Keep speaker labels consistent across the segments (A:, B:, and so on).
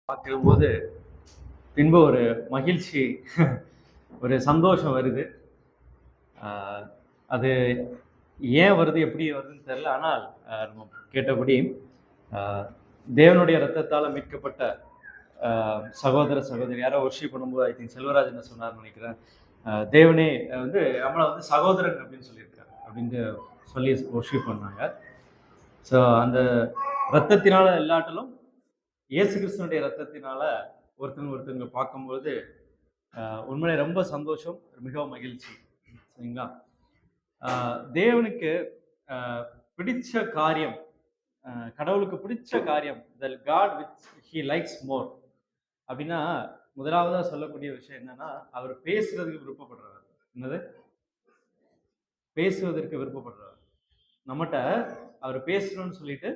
A: பார்க்கும்போது பின்பு ஒரு மகிழ்ச்சி, ஒரு சந்தோஷம் வருது. அது ஏன் வருது, எப்படி வருதுன்னு தெரியல. ஆனால் நம்ம கேட்டபடி தேவனுடைய ரத்தத்தால் மீட்கப்பட்ட சகோதர சகோதரி யாரோ ஒர்ஷிப் பண்ணும்போது, ஐ திங்க் செல்வராஜ் என்ன சொன்னார்னு நினைக்கிறேன். தேவனே வந்து நம்மளை வந்து சகோதரன் அப்படின்னு சொல்லியிருக்காரு அப்படின்ட்டு சொல்லி ஒர்ஷிப் பண்ணாங்க. ஸோ அந்த ரத்தத்தினால இல்லாட்டலும் இயேசு கிறிஸ்துவனுடைய ரத்தத்தினால ஒருத்தவங்க பார்க்கும்போது உண்மையிலே ரொம்ப சந்தோஷம், மிகவும் மகிழ்ச்சி. சரிங்களா? தேவனுக்கு பிடிச்ச காரியம், கடவுளுக்கு பிடிச்ச காரியம், that God which he likes more அப்படின்னா முதலாவதா சொல்லக்கூடிய விஷயம் என்னன்னா, அவர் பேசுறதுக்கு விருப்பப்படுறவர். என்னது? பேசுவதற்கு விருப்பப்படுறவர். நம்மகிட்ட அவர் பேசணும்னு சொல்லிட்டு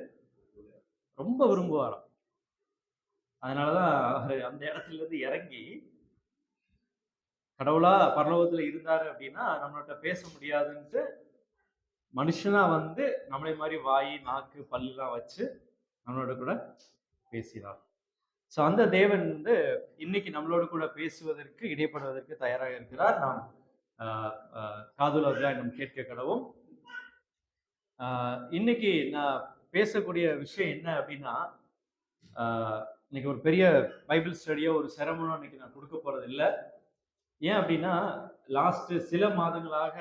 A: ரொம்ப விரும்புவாராம். அதனாலதான் அவர் அந்த இடத்துல இருந்து இறங்கி கடவுளா பரலோகத்துல இருந்தாரு அப்படின்னா நம்மள்ட்ட பேச முடியாதுன்ட்டு மனுஷனா வந்து நம்மளை மாதிரி வாய், நாக்கு, பல்லுலாம் வச்சு நம்மளோட கூட பேசினார். ஸோ அந்த தேவன் வந்து இன்னைக்கு நம்மளோட கூட பேசுவதற்கு, இடைப்படுவதற்கு தயாராக இருக்கிறார். நாம் காதுலர்களாய் நாம் கேட்க கடவும். இன்னைக்கு நான் பேசக்கூடிய விஷயம் என்ன அப்படின்னா, இன்னைக்கு ஒரு பெரிய பைபிள் ஸ்டடியோ ஒரு செரமனோ இன்னைக்கு நான் கொடுக்க போறது இல்லை. ஏன் அப்படின்னா, லாஸ்ட் சில மாதங்களாக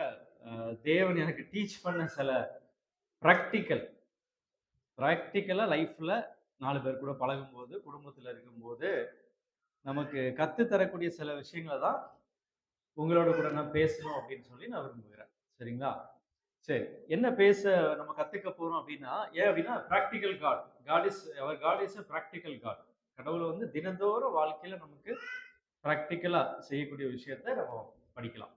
A: தேவன் எனக்கு டீச் பண்ண சில ப்ராக்டிக்கலா லைஃப்ல 4 பேர் கூட பழகும்போது, குடும்பத்தில் இருக்கும்போது நமக்கு கத்து தரக்கூடிய சில விஷயங்களை தான் உங்களோட கூட நான் பேசணும் அப்படின்னு சொல்லி நான் விரும்புகிறேன். சரிங்களா? சரி, என்ன பேச நம்ம கத்துக்க போறோம் அப்படின்னா, ஏன் அப்படின்னா practical god. God is a practical god. கடவுளை வந்து தினந்தோறும் வாழ்க்கையில நமக்கு பிராக்டிக்கலா செய்யக்கூடிய விஷயத்த நம்ம படிக்கலாம்.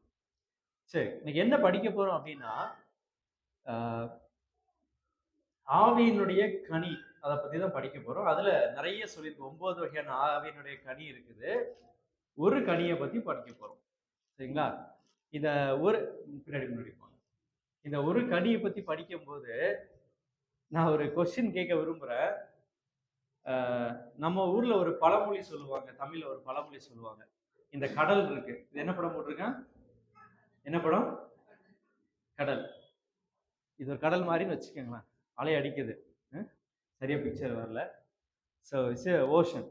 A: சரி, இன்னைக்கு என்ன படிக்க போறோம் அப்படின்னா, ஆவியினுடைய கனி, அதை பத்தி தான் படிக்க போறோம். அதுல நிறைய சொல்லியிருக்கு. 9 வகையான ஆவியினுடைய கனி இருக்குது. ஒரு கனியை பத்தி படிக்க போறோம். சரிங்களா? இத ஒரு பின்னாடி போங்க. இந்த ஒரு கனியை பத்தி படிக்கும்போது நான் ஒரு கொஸ்டின் கேட்க விரும்புறேன். நம்ம ஊர்ல ஒரு பழமொழி சொல்லுவாங்க, தமிழ்ல ஒரு பழமொழி சொல்லுவாங்க. இந்த கடல் இருக்கு, இது என்ன படம் போட்டிருக்கேன்? என்ன படம்? கடல். இது ஒரு கடல் மாதிரின்னு வச்சுக்கோங்களேன். அலை அடிக்குது, சரியா பிக்சர் வரல. So it's ocean.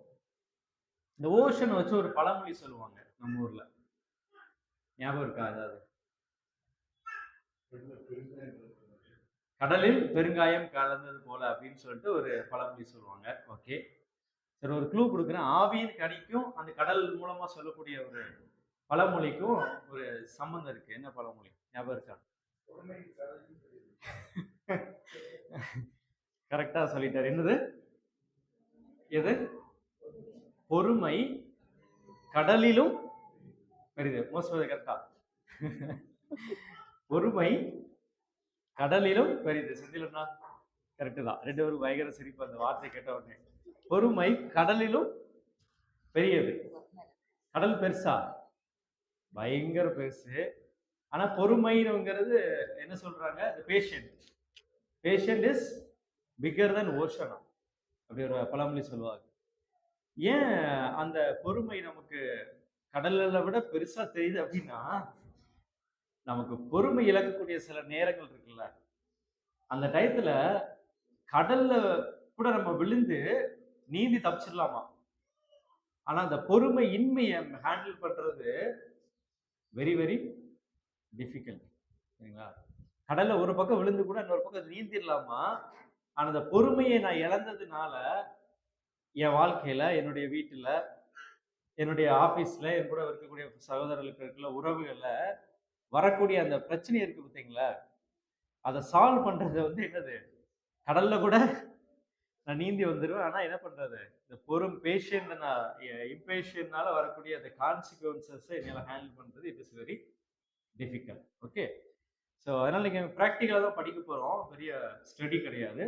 A: இந்த ஓஷன் வச்சு ஒரு பழமொழி சொல்லுவாங்க நம்ம ஊர்ல. ஞாபகம் இருக்கா? அதாவது கடலில் பெருங்காயம் கலந்தது போல அப்படின்னு சொல்லிட்டு ஒரு பழமொழி சொல்லுவாங்க. ஓகே, சரி, ஒரு க்ளூ கொடுக்குறேன். ஆவியின் கனிக்கும் அந்த கடல் மூலமா சொல்லக்கூடிய ஒரு பழமொழிக்கும் ஒரு சம்பந்தம் இருக்கு. என்ன பழமொழி ஞாபகம் இருக்கா? கரெக்டா சொல்லிட்டாரு. என்னது? எது? பொறுமை கடலிலும் பெரிது. மோஸ்ட் கரெக்டா? பொறுமை கடலிலும் பெரிது. செந்திலண்ணா கரெக்டு தான். 2 பேரும் பயங்கர சிரிப்பு அந்த வார்த்தை கேட்ட உடனே. பொறுமை கடலிலும் பெரியது. கடல் பெருசா? பயங்கர பெருசு. ஆனா பொறுமைங்கிறது என்ன சொல்றாங்க? Patient is bigger than ocean அப்படி ஒரு பழமொழி சொல்லுவாங்க. ஏன் அந்த பொறுமை நமக்கு கடல்ல விட பெருசா தெரியுது அப்படின்னா, நமக்கு பொறுமை இழக்கக்கூடிய சில நேரங்கள் இருக்குல்ல, அந்த டயத்துல கடல்ல கூட நம்ம விழுந்து நீந்தி தப்பிச்சிடலாமா? ஆனா அந்த பொறுமை இன்மையை ஹேண்டில் பண்றது வெரி வெரி டிஃபிகல்ட். சரிங்களா? கடல்ல ஒரு பக்கம் விழுந்து கூட இன்னொரு பக்கம் நீந்திடலாமா? ஆனா அந்த பொறுமையை நான் இழந்ததுனால என் வாழ்க்கையில, என்னுடைய வீட்டுல, என்னுடைய ஆபீஸ்ல, என் கூட இருக்கக்கூடிய சகோதரர்களுக்கு இருக்கிற உறவுகள்ல வரக்கூடிய அந்த பிரச்சனை இருக்கு பார்த்தீங்களா, அதை சால்வ் பண்றது வந்து என்னது? கடல்ல கூட நான் நீந்தி வந்துடுவேன். ஆனா என்ன பண்றது? இந்த பேஷண்ட் நான் இம்பேஷன்னால வரக்கூடிய அந்த கான்சிக்வன்சஸை என்னால ஹேண்டில் பண்றது it is very difficult. Okay, so அதனால நீங்க ப்ராக்டிக்கலாக தான் படிக்க போறோம், பெரிய ஸ்டடி கிடையாது.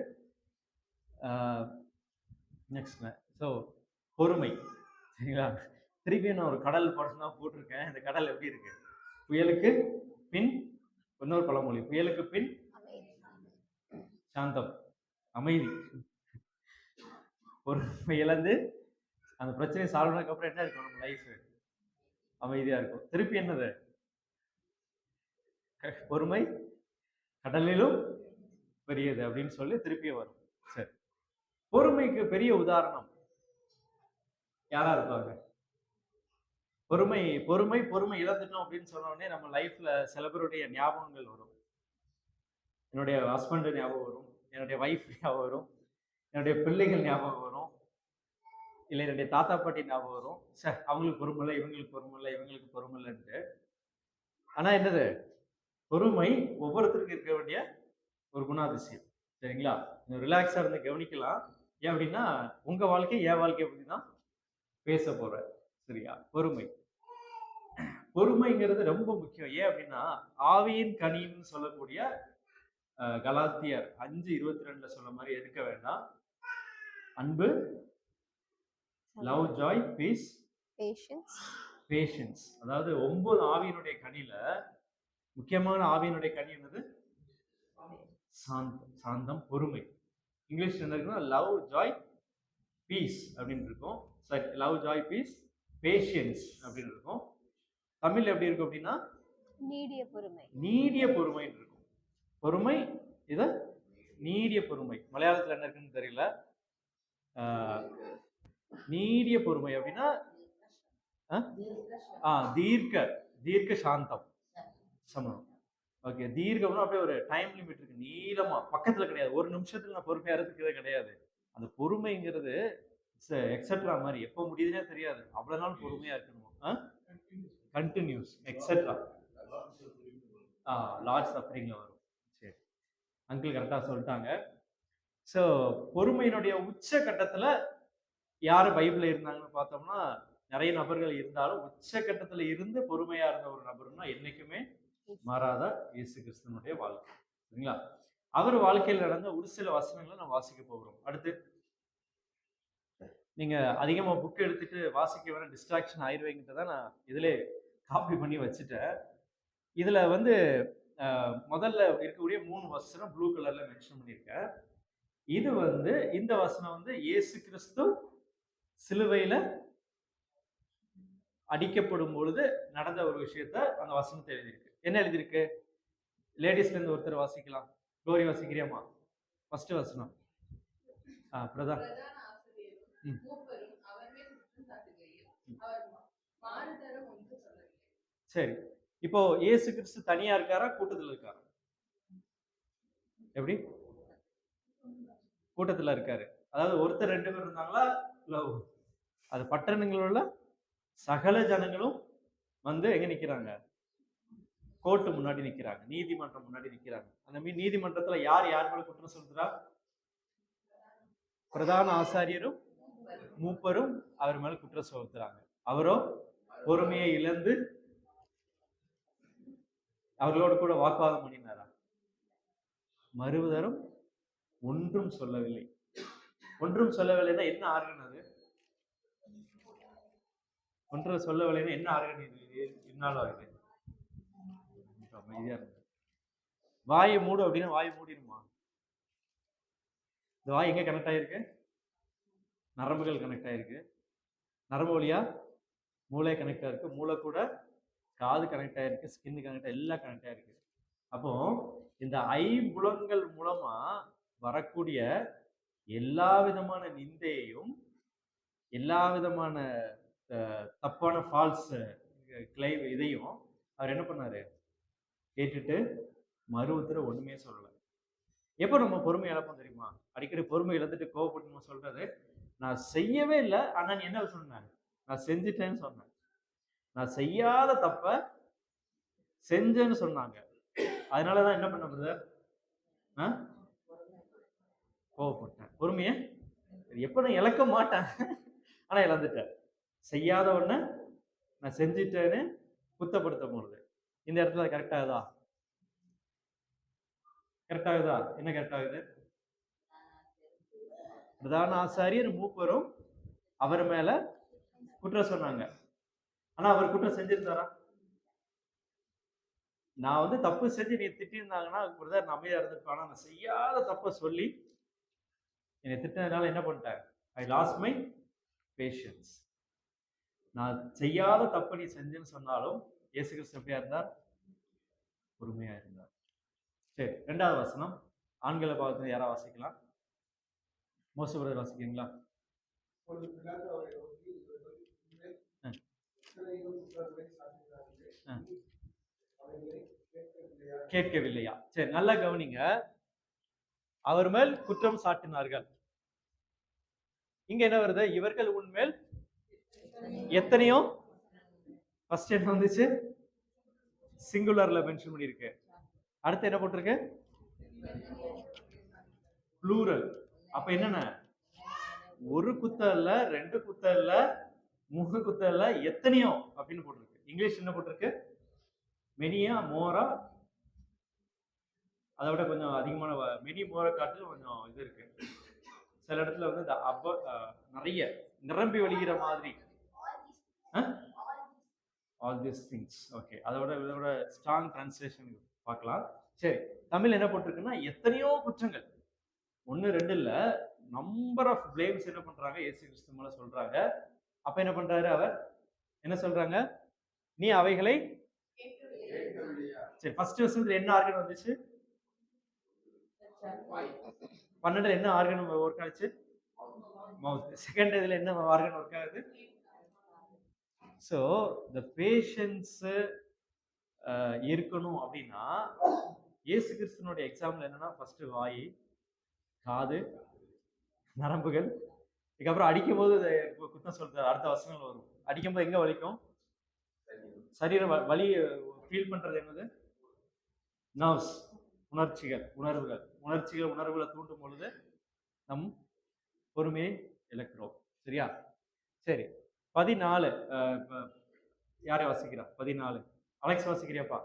A: நெக்ஸ்ட், ஸோ பொறுமை. சரிங்களா? திருப்பி நான் ஒரு கடல் படம் தான் போட்டிருக்கேன். இந்த கடல் எப்படி இருக்கு? புயலுக்கு பின் இன்னொரு பழமொழி, புயலுக்கு பின் சாந்தம், அமைதி. பொறுமை இழந்து அந்த பிரச்சனையை சால்வ் பண்ணதுக்கு அப்புறம் என்ன இருக்கும்? நம்ம லைஃப் அமைதியா இருக்கும். திருப்பி என்னது? பொறுமை கடலிலும் பெரியது அப்படின்னு சொல்லி திருப்பியும் வரும். சரி, பொறுமைக்கு பெரிய உதாரணம் யாரா இருப்பாங்க? பொறுமை பொறுமை பொறுமை இழந்துட்டோம் அப்படின்னு சொன்ன உடனே நம்ம லைஃப்ல சில பேருடைய ஞாபகங்கள் வரும். என்னுடைய ஹஸ்பண்ட் ஞாபகம் வரும், என்னுடைய ஒய்ஃப் ஞாபகம் வரும், என்னுடைய பிள்ளைகள் ஞாபகம் வரும், இல்லை என்னுடைய தாத்தா பாட்டி ஞாபகம் வரும். சார் அவங்களுக்கு பொறுமை இல்லை, இவங்களுக்கு பொறுமை இல்லை, இவங்களுக்கு பொறுமை இல்லைன்ட்டு. ஆனா என்னது? பொறுமை ஒவ்வொருத்தருக்கும் இருக்க வேண்டிய ஒரு குணாதிசயம். சரிங்களா? ரிலாக்ஸா இருந்து கவனிக்கலாம். ஏன் அப்படின்னா உங்க வாழ்க்கை என் வாழ்க்கையை பத்தி தான் பேச போறேன். சரியா? பொறுமை பொறுமைங்கிறது ரொம்ப முக்கியம். ஏன் அப்படின்னா ஆவியின் கனின்னு சொல்லக்கூடிய கலாத்தியர் 5:22 சொல்ல மாதிரி இருக்க வேண்டாம். அன்பு, லவ், ஜாய், பீஸ், பேஷன்ஸ். அதாவது 9 ஆவியினுடைய கனியில முக்கியமான ஆவியினுடைய கனி என்னது? சாந்தம், பொறுமை. இங்கிலீஷ்ல என்ன இருக்குன்னா லவ், ஜாய், பீஸ் அப்படின்னு இருக்கும். சரி, லவ், ஜாய், பீஸ், பேஷன்ஸ் அப்படின்னு இருக்கும். தமிழ் எப்படி இருக்கும் அப்படின்னா நீடிய பொறுமை இருக்கும். பொறுமை இத நீடிய பொறுமை. மலையாளத்துல என்ன இருக்குன்னு தெரியல. நீடிய பொறுமை அப்படின்னா தீர்க்க சாந்தம் சமணம். ஓகே, தீர்க்கம்னா அப்படியே ஒரு டைம் லிமிட் இருக்கு, நீளமா பக்கத்துல கிடையாது. ஒரு நிமிஷத்துல நான் பொறுமையா இருக்கிறது கிடையாது. அந்த பொறுமைங்கிறது எக்ஸெட்ரா மாதிரி எப்போ முடியுதுன்னே தெரியாது. அவ்வளவு நாள் பொறுமையா இருக்கணும். கண்டினியூஸ் எக்ஸெட்ரா லார்ஜ் சஃபரிங்ல வரும். சரி, அங்கிள் கரெக்டா சொல்லிட்டாங்க. ஸோ பொறுமையினுடைய உச்ச கட்டத்துல யாரு பைபிள்ல இருந்தாங்கன்னு பார்த்தோம்னா நிறைய நபர்கள் இருந்தாலும் உச்சகட்டத்துல இருந்து பொறுமையா இருந்த ஒரு நபர்னா என்னைக்குமே மாறாத இயேசு கிறிஸ்துவனுடைய வாழ்க்கை. சரிங்களா? அவர் வாழ்க்கையில் நடந்த ஒரு சில வசனங்களை நம்ம வாசிக்க போகிறோம். அடுத்து நீங்க அதிகமா புக் எடுத்துட்டு வாசிக்க வேற டிஸ்ட்ராக்ஷன் ஆயிடுவீங்கிட்ட தான் நான் இதுல காப்பி பண்ணி வச்சுட்டேன். இதுல வந்து முதல்ல இருக்கக்கூடிய 3 வசனம் ப்ளூ கலர்ல மென்ஷன் பண்ணியிருக்கேன். இது வந்து இந்த வசனம் வந்து இயேசு கிறிஸ்து சிலுவையில அடிக்கப்படும் பொழுது நடந்த ஒரு விஷயத்த அந்த வசனத்தை எழுதியிருக்கு. என்ன எழுதியிருக்கு? லேடிஸ்ல இருந்து ஒருத்தர் வாசிக்கலாம். கோரி வாசிக்கிறியாமா? ஃபர்ஸ்ட் வசனம். பிரதான். சரி, இப்போ இயேசு கிறிஸ்து தனியா இருக்காரா கூட்டத்துல இருக்காரா? எப்படி? கூட்டத்துல இருக்காரு. அதாவது ஒருத்தர் 2 பேர் இருந்தாங்களா? அது பட்டணங்களில் உள்ள சகல ஜனங்களும் வந்து எங்க நிக்கிறாங்க? கோர்ட்டு முன்னாடி நிக்கிறாங்க, நீதிமன்றம் முன்னாடி நிக்கிறாங்க. அந்த நீதிமன்றத்துல யார் மேல குற்றம் சொல்றா? பிரதான ஆசாரியரும் மூப்பரும் அவர் மேல குற்றம் சொல்றாங்க. அவரோ பொறுமையை இழந்து அவர்களோடு கூட வாக்குவாதம் பண்ணினாரா? மறுதரும் ஒன்றும் சொல்லவில்லை. ஒன்றும் சொல்லவில்லைன்னா என்ன ஆர்கன் அது? ஒன்றும் சொல்லவில்லைன்னா என்ன ஆர்கன் இது? இன்னாலும் ஆகுது. அமைதியா இருக்கு. வாயை மூடு அப்படின்னா வாயை மூடிடுமா? இந்த வாய் எங்க கனெக்ட் ஆயிருக்கு? நரம்புகள் கனெக்ட் ஆயிருக்கு. நரம்பு வழியா மூளை கனெக்ட் ஆயிருக்கு. மூளை கூட காது கனெக்ட் ஆயிருக்கு, ஸ்கின் கனெக்ட், எல்லாம் கனெக்ட் ஆயிருக்கு. அப்போ இந்த ஐம்புலன்கள் மூலமா வரக்கூடிய எல்லா விதமான நிந்தையையும், எல்லா விதமான தப்பான ஃபால்ஸ் கிளைம் இதையும் அவர் என்ன பண்ணாரு? கேட்டுட்டு மறு உத்தரவு ஒண்ணுமே சொல்லல. எப்போ நம்ம பொறுமை இழப்போம் தெரியுமா? அடிக்கடி பொறுமை இழந்துட்டு கோவப்பட்டு சொல்றது, நான் செய்யவே இல்லை, ஆனா நீ என்ன சொன்ன? நான் செஞ்சுட்டேன்னு சொன்னேன். நான் செய்யாத தப்ப செஞ்சேன்னு சொன்னாங்க. அதனாலதான் என்ன பண்ண பிரதர்? கோவப்பட்டேன். பொறுமைய எப்ப நான் இழக்க மாட்டேன், ஆனா இழந்துட்டேன். செய்யாத ஒண்ணு நான் செஞ்சுட்டேன்னு குத்தப்படுத்த போறது. இந்த இடத்துல கரெக்ட் ஆகுதா? கரெக்ட் ஆகுதா? என்ன கரெக்ட் ஆகுது? பிரதான ஆசாரியர் மூப்பரும் அவர் மேல குற்றம் சொன்னாங்க. ஆனா அவர் குற்றம் செஞ்சிருந்தாரா? நான் வந்து தப்பு செஞ்சு நீ திட்டிருந்தாங்கன்னா பிரதர் நான் அமைதியா இருந்திருப்பேன். ஆனா நான் செய்யாத தப்ப சொல்லி என்னை திட்டினதுனால என்ன பண்ணிட்டேன்? I lost my patience. நான் செய்யாத தப்பு நீ செஞ்சேன்னு சொன்னாலும் இயேசு கிறிஸ்து எப்படியா இருந்தார்? பொறுமையா இருந்தார். சரி, 2வது வசனம் ஆண்களை பார்த்து யாரா வாசிக்கலாம்? மோசே பிரதர் வாசிக்கிறீங்களா? கேட்கவில்லையா? சரி, நல்லா கவனிங்க. அவர் மேல் குற்றம் சாட்டினார்கள். இங்க என்ன வருது? இவர்கள் உன்மேல் எத்தனையோ. ஃபர்ஸ்ட் என்ன வந்துச்சு? சிங்குலர்ல மென்ஷன் பண்ணிருக்கு. அடுத்து என்ன போட்டிருக்கு? ப்ளூரல். அப்ப என்னென்ன? ஒரு குத்தம் இல்ல, 2 குத்தம் இல்ல, 3 குத்தம் இல்ல, எத்தனையோ அப்படின்னு போட்டிருக்கு. இங்கிலீஷ் என்ன போட்டிருக்கு? மெனியா, மோரா. அதை விட கொஞ்சம் அதிகமான மெனி மோரை காட்டிலும் கொஞ்சம் இது இருக்கு. சில இடத்துல வந்து நிறைய நிரம்பி வழிகிற மாதிரி. All these things. ஓகே, இதோட ஸ்ட்ராங் டிரான்ஸ்லேஷன் பார்க்கலாம். சரி, தமிழ் என்ன போட்டிருக்குன்னா எத்தனையோ குற்றங்கள். 1 2 இல்ல, நம்பர் ஆஃப் பிளேம்ஸ் என்ன பண்றாங்க? இயேசு கிறிஸ்து மேல சொல்றாங்க. அப்ப என்ன பண்றாரு அவர்? என்ன சொல்றாங்க? நீ அவைகளை. சரி, ஃபர்ஸ்ட் வருஷத்துல என்ன ஆர்கன் வந்துச்சு? 12 என்ன ஆர்கன் ஒர்க் ஆச்சு? மவுத். செகண்ட் இதுல என்ன ஆர்கன் ஒர்க் ஆகுது? ஸோ த பேஷன்ஸ் இருக்கணும் அப்படின்னா இயேசு கிறிஸ்துனுடைய எக்ஸாம்பிள் என்னன்னா ஃபர்ஸ்ட் வாய், காது, நரம்புகள். இதுக்கப்புறம் அடிக்கும் போது குத்தம் சொல்றாரு. அடுத்த வசனங்கள் வரும். அடிக்கும் போது எங்க வலிக்கும்? சரீரம் வலி ஃபீல் பண்றது என்னது? நர்வ்ஸ், உணர்ச்சிகள், உணர்வுகளை தூண்டும் பொழுது நம் பொறுமையை இழக்கிறோம். சரியா? சரி, 14 யாரை வாசிக்கிறா? 14 அலெக்ஸ் வாசிக்கிறியாப்பா?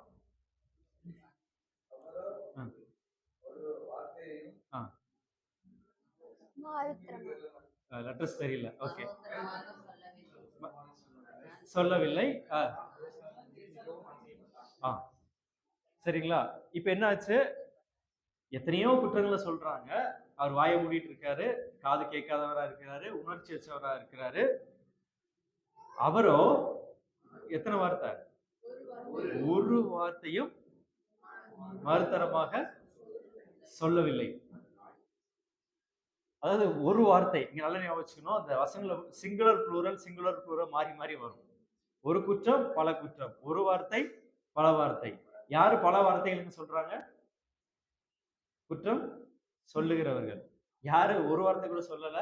A: லெட்டர்ஸ் தெரியல. ஓகே, சொல்லவில்லை. சரிங்களா? இப்ப என்ன ஆச்சு? எத்தனையோ குற்றங்களை சொல்றாங்க. அவர் வாயை மூடிட்டு இருக்காரு, காது கேட்காதவரா இருக்கிறாரு, உணர்ச்சி வச்சவரா இருக்கிறாரு. அவரோ எத்தனை வார்த்தை? ஒரு வார்த்தையும் மறுதரமாக சொல்லவில்லை. அதாவது ஒரு வார்த்தை. இங்க நல்லா ஞாபகம் வச்சுக்கணும். அந்த வசனங்கள சிங்குலர் ப்ளூரல் மாறி மாறி வரும். ஒரு குற்றம், பல குற்றம். ஒரு வார்த்தை, பல வார்த்தை. யாரு பல வார்த்தைகள்னு சொல்றாங்க? குற்றம் சொல்லுகிறவர்கள். யாரு ஒரு வார்த்தை கூட சொல்லல?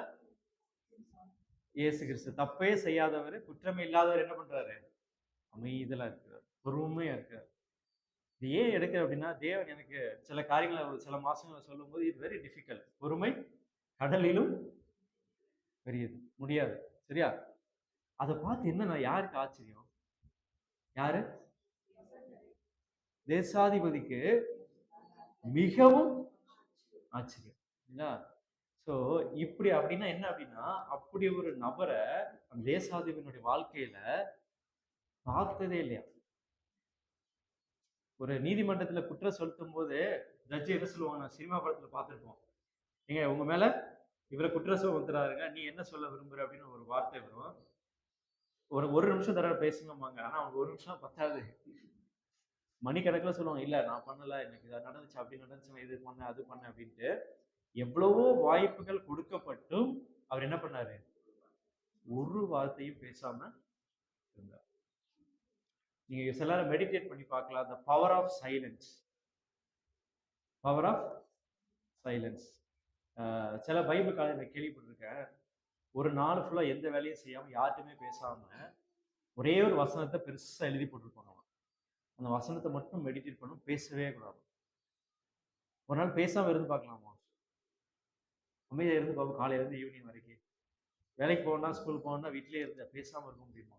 A: இயேசு கிறிஸ்து. தப்பே செய்யாதவர், குற்றமே இல்லாதவர் என்ன பண்றாரு? அமைதியா இருக்கிறார், பொறுமையா இருக்கிறார். இது ஏன் எடுக்க அப்படின்னா, தேவன் எனக்கு சில காரியங்களை சில மாசங்களை சொல்லும் போது இது வெரி டிஃபிகல்ட். பொறுமை கடலிலும் பெரியது, முடியாது. சரியா? அதை பார்த்து என்ன யாருக்கு ஆச்சரியம்? யாரு? தேசாதிபதிக்கு மிகவும் ஆச்சரியம். சோ இப்படி அப்படின்னா என்ன அப்படின்னா, அப்படி ஒரு நபரை அந்த தேசாதிபதியினுடைய வாழ்க்கையில பார்த்ததே இல்லையா? ஒரு நீதிமன்றத்துல குற்றம் செலுத்தும் போது ஜட்ஜி என்ன சொல்லுவாங்க? சினிமா படத்துல பார்த்துருப்போம். நீங்க உங்க மேல இவரை குற்றம் சுமத்துறாருங்க, நீ என்ன சொல்ல விரும்புற அப்படின்னு ஒரு வார்த்தை வரும். ஒரு நிமிஷம் தடவை பேசுங்கம்பாங்க. ஆனா அவங்க ஒரு நிமிஷம் பத்தாது, மணிக்கணக்கில் சொல்லுவாங்க. இல்ல நான் பண்ணல, எனக்கு இது நடந்துச்சு, அப்படி நடந்துச்சு, இது பண்ண அது பண்ண அப்படின்ட்டு. எவ்வளவோ வாய்ப்புகள் கொடுக்கப்பட்டும் அவர் என்ன பண்ணாரு? ஒரு வார்த்தையும் பேசாம இருந்தார். நீங்க சில மெடிடேட் பண்ணி பார்க்கலாம். the power of silence. Power of silence. சில பைபிள் காலேஜில் கேள்விப்பட்டிருக்கேன். ஒரு நாள் ஃபுல்லா எந்த வேலையும் செய்யாம யார்ட்டுமே பேசாம ஒரே ஒரு வசனத்தை பெருசா எழுதி போட்டிருப்பாங்க. அந்த வசனத்தை மட்டும் மெடிடேட் பண்ணும், பேசவே கூடாது. ஒரு நாள் பேசாம இருந்து பார்க்கலாமா? அமைதியா இருந்து பார்ப்போம். காலையில இருந்து ஈவினிங் வரைக்கும். வேலைக்கு போகணும்னா, ஸ்கூல் போகணும்னா, வீட்டிலே இருந்து பேசாம இருக்க முடியுமா?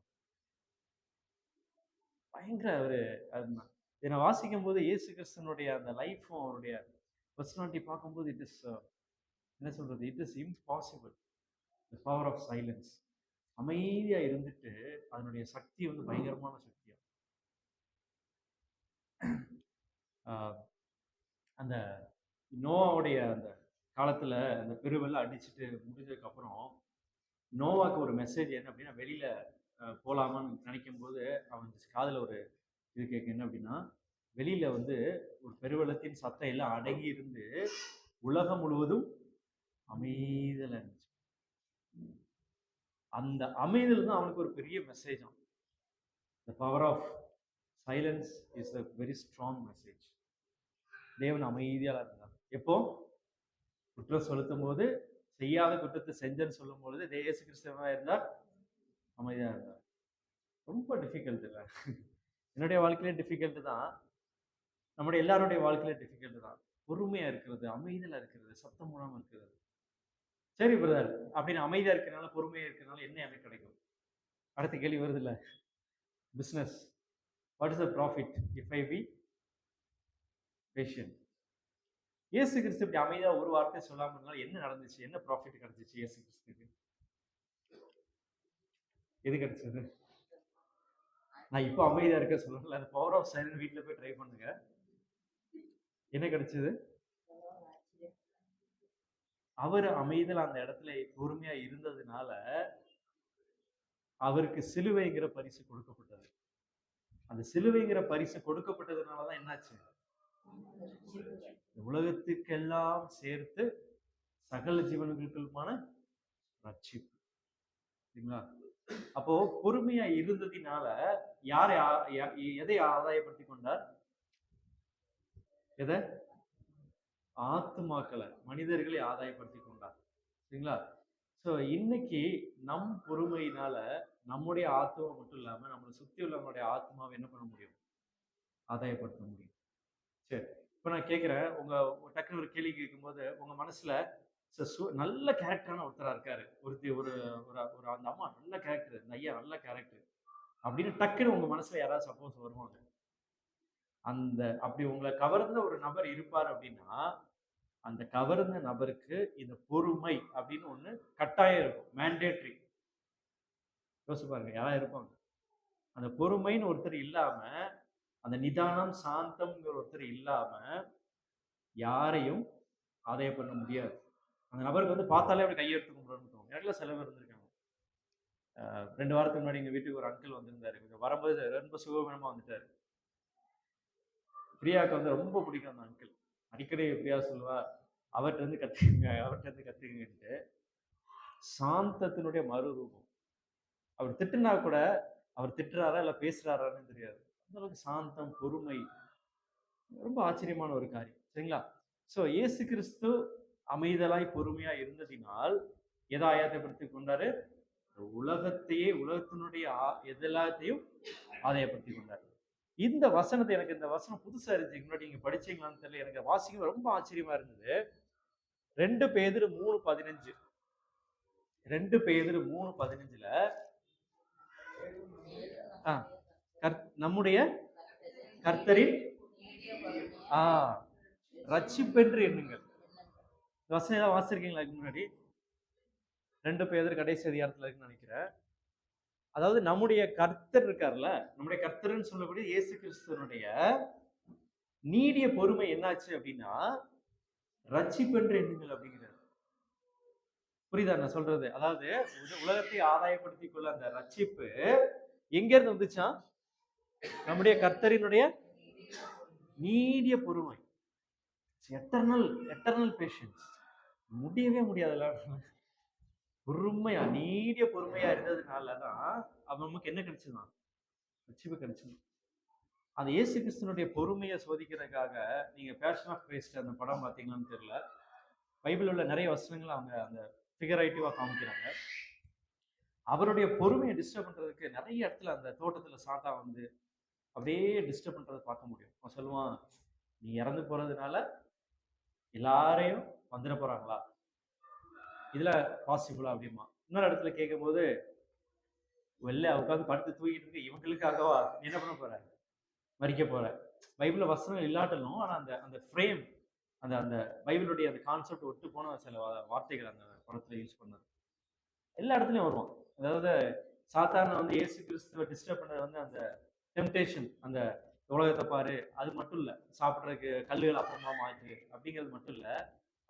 A: பயங்கர ஒரு அதுதான். இதை வாசிக்கும் போது இயேசு கிறிஸ்தனுடைய அந்த லைஃப்பும் அவருடைய பர்சனாலிட்டி பார்க்கும்போது இட் இஸ் என்ன சொல்றது, it is impossible. The power of silence. அமைதியா இருந்துட்டு அதனுடைய சக்தி வந்து பயங்கரமான சக்தியா. அந்த நோவாவுடைய அந்த காலத்துல அந்த பெருவெல்லாம் அடிச்சுட்டு முடிஞ்சதுக்கு அப்புறம் நோவாக்கு ஒரு மெசேஜ் என்ன அப்படின்னா, வெளியில போலாமான்னு நினைக்கும் போது அவனுக்கு காதுல ஒரு இது கேட்க என்ன அப்படின்னா, வெளியில வந்து ஒரு பெருவெள்ளத்தின் சத்தம் எல்லாம் அடங்கி இருந்து உலகம் முழுவதும் அமைதல் இருந்துச்சு. அந்த அமைதல் தான் அவனுக்கு ஒரு பெரிய message. The power of silence is a very strong message. தேவன் அமைதியாக இருந்தார். எப்போ குற்றம் செலுத்தும் போது, செய்யாத குற்றத்தை செஞ்சேன்னு சொல்லும் பொழுது இயேசு கிறிஸ்துவா இருந்தார், அமைதியா இருந்தார். ரொம்ப டிஃபிகல்ட் இல்லை? என்னுடைய வாழ்க்கையில டிஃபிகல்ட் தான், நம்முடைய எல்லாருடைய வாழ்க்கையில டிஃபிகல்ட் தான். பொறுமையா இருக்கிறது, அமைதியா இருக்கிறது, சத்தம் மூலமா இருக்கிறது. சரி பிரதர், அப்படின்னு அமைதியா இருக்கிறனால பொறுமையா இருக்கிறனால என்ன எனக்கு கிடைக்கும்? அடுத்த கேள்வி வருது இல்ல, business. What is the profit if I be patient? இயேசு கிறிஸ்து இப்படி அமைதியா ஒரு வார்த்தை சொல்லாம இருந்தாலும் என்ன நடந்துச்சு? என்ன ப்ராஃபிட் கிடைச்சிச்சு இயேசு கிறிஸ்துக்கு? எது கிடைச்சது? நான் இப்போ அமைதியா இருக்க சொல்லல, அந்த பவர் ஆஃப் சைலன்ஸ் வீட்டுல போய் ட்ரை பண்ணுங்க. என்ன கிடைச்சது? அவர் அமைதியில் அந்த இடத்துல பொறுமையா இருந்ததுனால அவருக்கு சிலுவைங்கிற பரிசு கொடுக்கப்பட்டது. அந்த சிலுவைங்கிற பரிசு கொடுக்கப்பட்டதுனாலதான் என்னாச்சு? உலகத்துக்கெல்லாம் சேர்த்து சகல ஜீவன்களுக்குமான ரட்சிப்பு. சரிங்களா? அப்போ பொறுமையா இருந்ததினால யாரை எதை ஆதாயப்படுத்தி கொண்டார்? எதை? ஆத்துமாக்களை, மனிதர்களை ஆதாயப்படுத்தி கொண்டார். சரிங்களா? ஸோ இன்னைக்கு நம் பொறுமையினால நம்முடைய ஆத்மா மட்டும் இல்லாம நம்மளை சுத்தி உள்ளவங்களுடைய ஆத்மாவை என்ன பண்ண முடியும்? ஆதாயப்படுத்த முடியும். சரி, இப்போ நான் கேட்கிறேன், உங்க டக்குனு ஒரு கேள்வி கேட்கும்போது உங்க மனசுல நல்ல கேரக்டரான ஒருத்தரா இருக்காரு, ஒருத்தி ஒரு ஒரு அந்த அம்மா நல்ல கேரக்டர், இந்த ஐயா நல்ல கேரக்டர் அப்படின்னு டக்குன்னு உங்க மனசுல யாராவது சப்போஸ் வருவாங்க. அந்த அப்படி உங்களை கவர்ந்த ஒரு நபர் இருப்பார் அப்படின்னா அந்த கவர்ந்த நபருக்கு இந்த பொறுமை அப்படின்னு ஒண்ணு கட்டாயம் இருக்கும், மேண்டேட்ரி. யோசிச்சு பாருங்க, யாராவது இருப்பாங்க. அந்த பொறுமைன்னு ஒருத்தர் இல்லாம, அந்த நிதானம் சாந்தம்ங்கிற ஒருத்தர் இல்லாம யாரையும் ஆதாயம் பண்ண முடியாது. அந்த நபருக்கு வந்து பார்த்தாலே அப்படி கையெடுத்து கும்பிடணும்னு தோணும். எனக்குலாம் சில பேர் இருந்திருக்காங்க. 2 வாரத்துக்கு முன்னாடி எங்க வீட்டுக்கு ஒரு அங்கிள் வந்திருந்தாரு. கொஞ்சம் வரும்போது ரொம்ப சுகவீனமா வந்துட்டாரு. பிரியாவுக்கு வந்து ரொம்ப பிடிக்கும் அந்த அங்கிள். அடிக்கடி பிரியா சொல்லுவா, அவர்கிட்ட இருந்து கத்துக்குங்க, அவர்கிட்ட இருந்து கத்துக்குங்கன்ட்டு. சாந்தத்தினுடைய மறுரூபம். அவர் திட்டுனா கூட அவர் திட்டுறாரா இல்ல பேசுறாரான்னு தெரியாது. அந்த அளவுக்கு சாந்தம், பொறுமை, ரொம்ப ஆச்சரியமான ஒரு காரியம். சரிங்களா? சோ இயேசு கிறிஸ்து அமைதலாய் பொறுமையா இருந்ததினால் எதை ஆதாயப்படுத்தி கொண்டாரு? உலகத்தையே, உலகத்தினுடைய எல்லாத்தையும் ஆதாயப்படுத்தி கொண்டாரு. இந்த வசனத்தை, எனக்கு இந்த வசனம் புதுசா இருந்துச்சு, முன்னாடி நீங்க படிச்சீங்களான்னு தெரியல, எனக்கு வாசிக்க ரொம்ப ஆச்சரியமா இருந்தது. 2 பேதுரு 3:15. 2 பேதுரு 3:15ல நம்முடைய கர்த்தரின் ரட்சிப்பென்று எண்ணுங்கள். வசனம் ஏதாவது வாசிச்சிருக்கீங்களா இதுக்கு முன்னாடி? 2 பேதுரு கடைசி அதிகாரத்துல இருக்குன்னு நினைக்கிறேன். அதாவது நம்முடைய கர்த்தர் இருக்கார்ல, நம்முடைய கர்த்தர்ன்னு சொல்லக்கூடிய இயேசு கிறிஸ்துவனுடைய நீடிய பொறுமை என்னாச்சு அப்படின்னா ரட்சிப்பென்று எண்ணுங்கள் அப்படிங்கிறார். புரியுதா நான் சொல்றது? அதாவது உலகத்தை ஆதாயப்படுத்திக் கொள்ள அந்த ரட்சிப்பு எங்க இருந்து வந்துச்சா? நம்முடைய கர்த்தரினுடைய நீடிய பொறுமை, எட்டர்னல் பேஷன்ஸ். முடியவே முடியாதுல்ல. பொறுமையா, நீடிய பொறுமையா இருந்ததுனாலதான் நமக்கு என்ன கிடைச்சதுதான்? ரட்சிப்பு கிடைச்சது. அந்த இயேசு கிறிஸ்துனுடைய பொறுமையை சோதிக்கிறதுக்காக நீங்க பேஷன் ஆஃப் கிரைஸ்ட் அந்த படம் பார்த்தீங்களான்னு தெரியல, பைபிள் உள்ள நிறைய வசனங்கள் அவங்க அந்த ஃபிகரேட்டிவா காமிக்கிறாங்க. அவருடைய பொறுமையை டிஸ்டர்ப் பண்றதுக்கு நிறைய இடத்துல அந்த தோட்டத்துல சாத்தா வந்து அப்படியே டிஸ்டர்ப் பண்றதை பார்க்க முடியும். அவன் சொல்லுவான், நீ இறந்து போறதுனால எல்லாரையும் வந்துட போறாங்களா, இதுல பாசிபிளா அப்படிமா. இன்னொரு இடத்துல கேட்கும் போது, வெளில உட்காந்து படுத்து தூக்கிட்டு இருக்கு, இவங்களுக்காகவா நீ என்ன பண்ண போற? மறிக்க போற. பைபிள்ல வசனங்கள் இல்லாட்டலும் ஆனா அந்த அந்த ஃப்ரேம், அந்த அந்த பைபிளுடைய அந்த கான்செப்ட் ஒட்டு போன சில வார்த்தைகள் அந்த படத்துல யூஸ் பண்ணது எல்லா இடத்துலயும் வருவான். அதாவது சாத்தாரண வந்து இயேசு கிறிஸ்துவ டிஸ்டர்ப் பண்ணது வந்து அந்த டெம்டேஷன், அந்த உலகத்தை பாரு, அது மட்டும் இல்ல, சாப்பிட்றதுக்கு கல்லுகள் அப்புறமா மாற்று அப்படிங்கிறது மட்டும் இல்ல,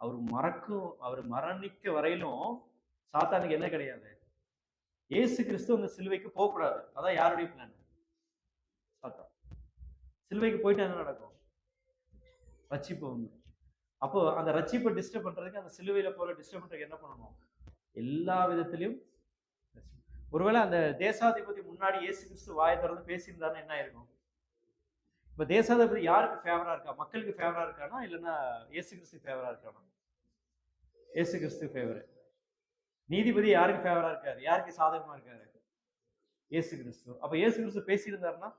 A: அவர் மரணிக்க வரையிலும் சாத்தானுக்கு என்ன கிடையாது? இயேசு கிறிஸ்து அந்த சிலுவைக்கு போகக்கூடாது. அதான் யாருடைய பிளான்? சாத்தான். சிலுவைக்கு போயிட்டு என்ன நடக்கும்? ரட்சிப்பு வந்து. அப்போ அந்த ரட்சிப்பை டிஸ்டர்ப் பண்றதுக்கு, அந்த சிலுவையில போற டிஸ்டர்ப் பண்றதுக்கு என்ன பண்ணணும்? எல்லா விதத்திலையும். ஒருவேளை அந்த தேசாதிபதி முன்னாடி இயேசு கிறிஸ்து வாயை திறந்து பேசியிருந்தாருன்னா என்ன ஆயிருக்கும்? இப்ப தேசாதிபதி யாருக்கு ஃபேவரா இருக்கா? மக்களுக்கு ஃபேவரா இருக்கானா, இல்லைன்னா இயேசு கிறிஸ்து ஃபேவரா இருக்கானா? இயேசு கிறிஸ்து ஃபேவர். நீதிபதி யாருக்கு ஃபேவரா இருக்காரு? யாருக்கு சாதகமா இருக்காரு? இயேசு கிறிஸ்து. அப்ப இயேசு கிறிஸ்து பேசியிருந்தாருன்னா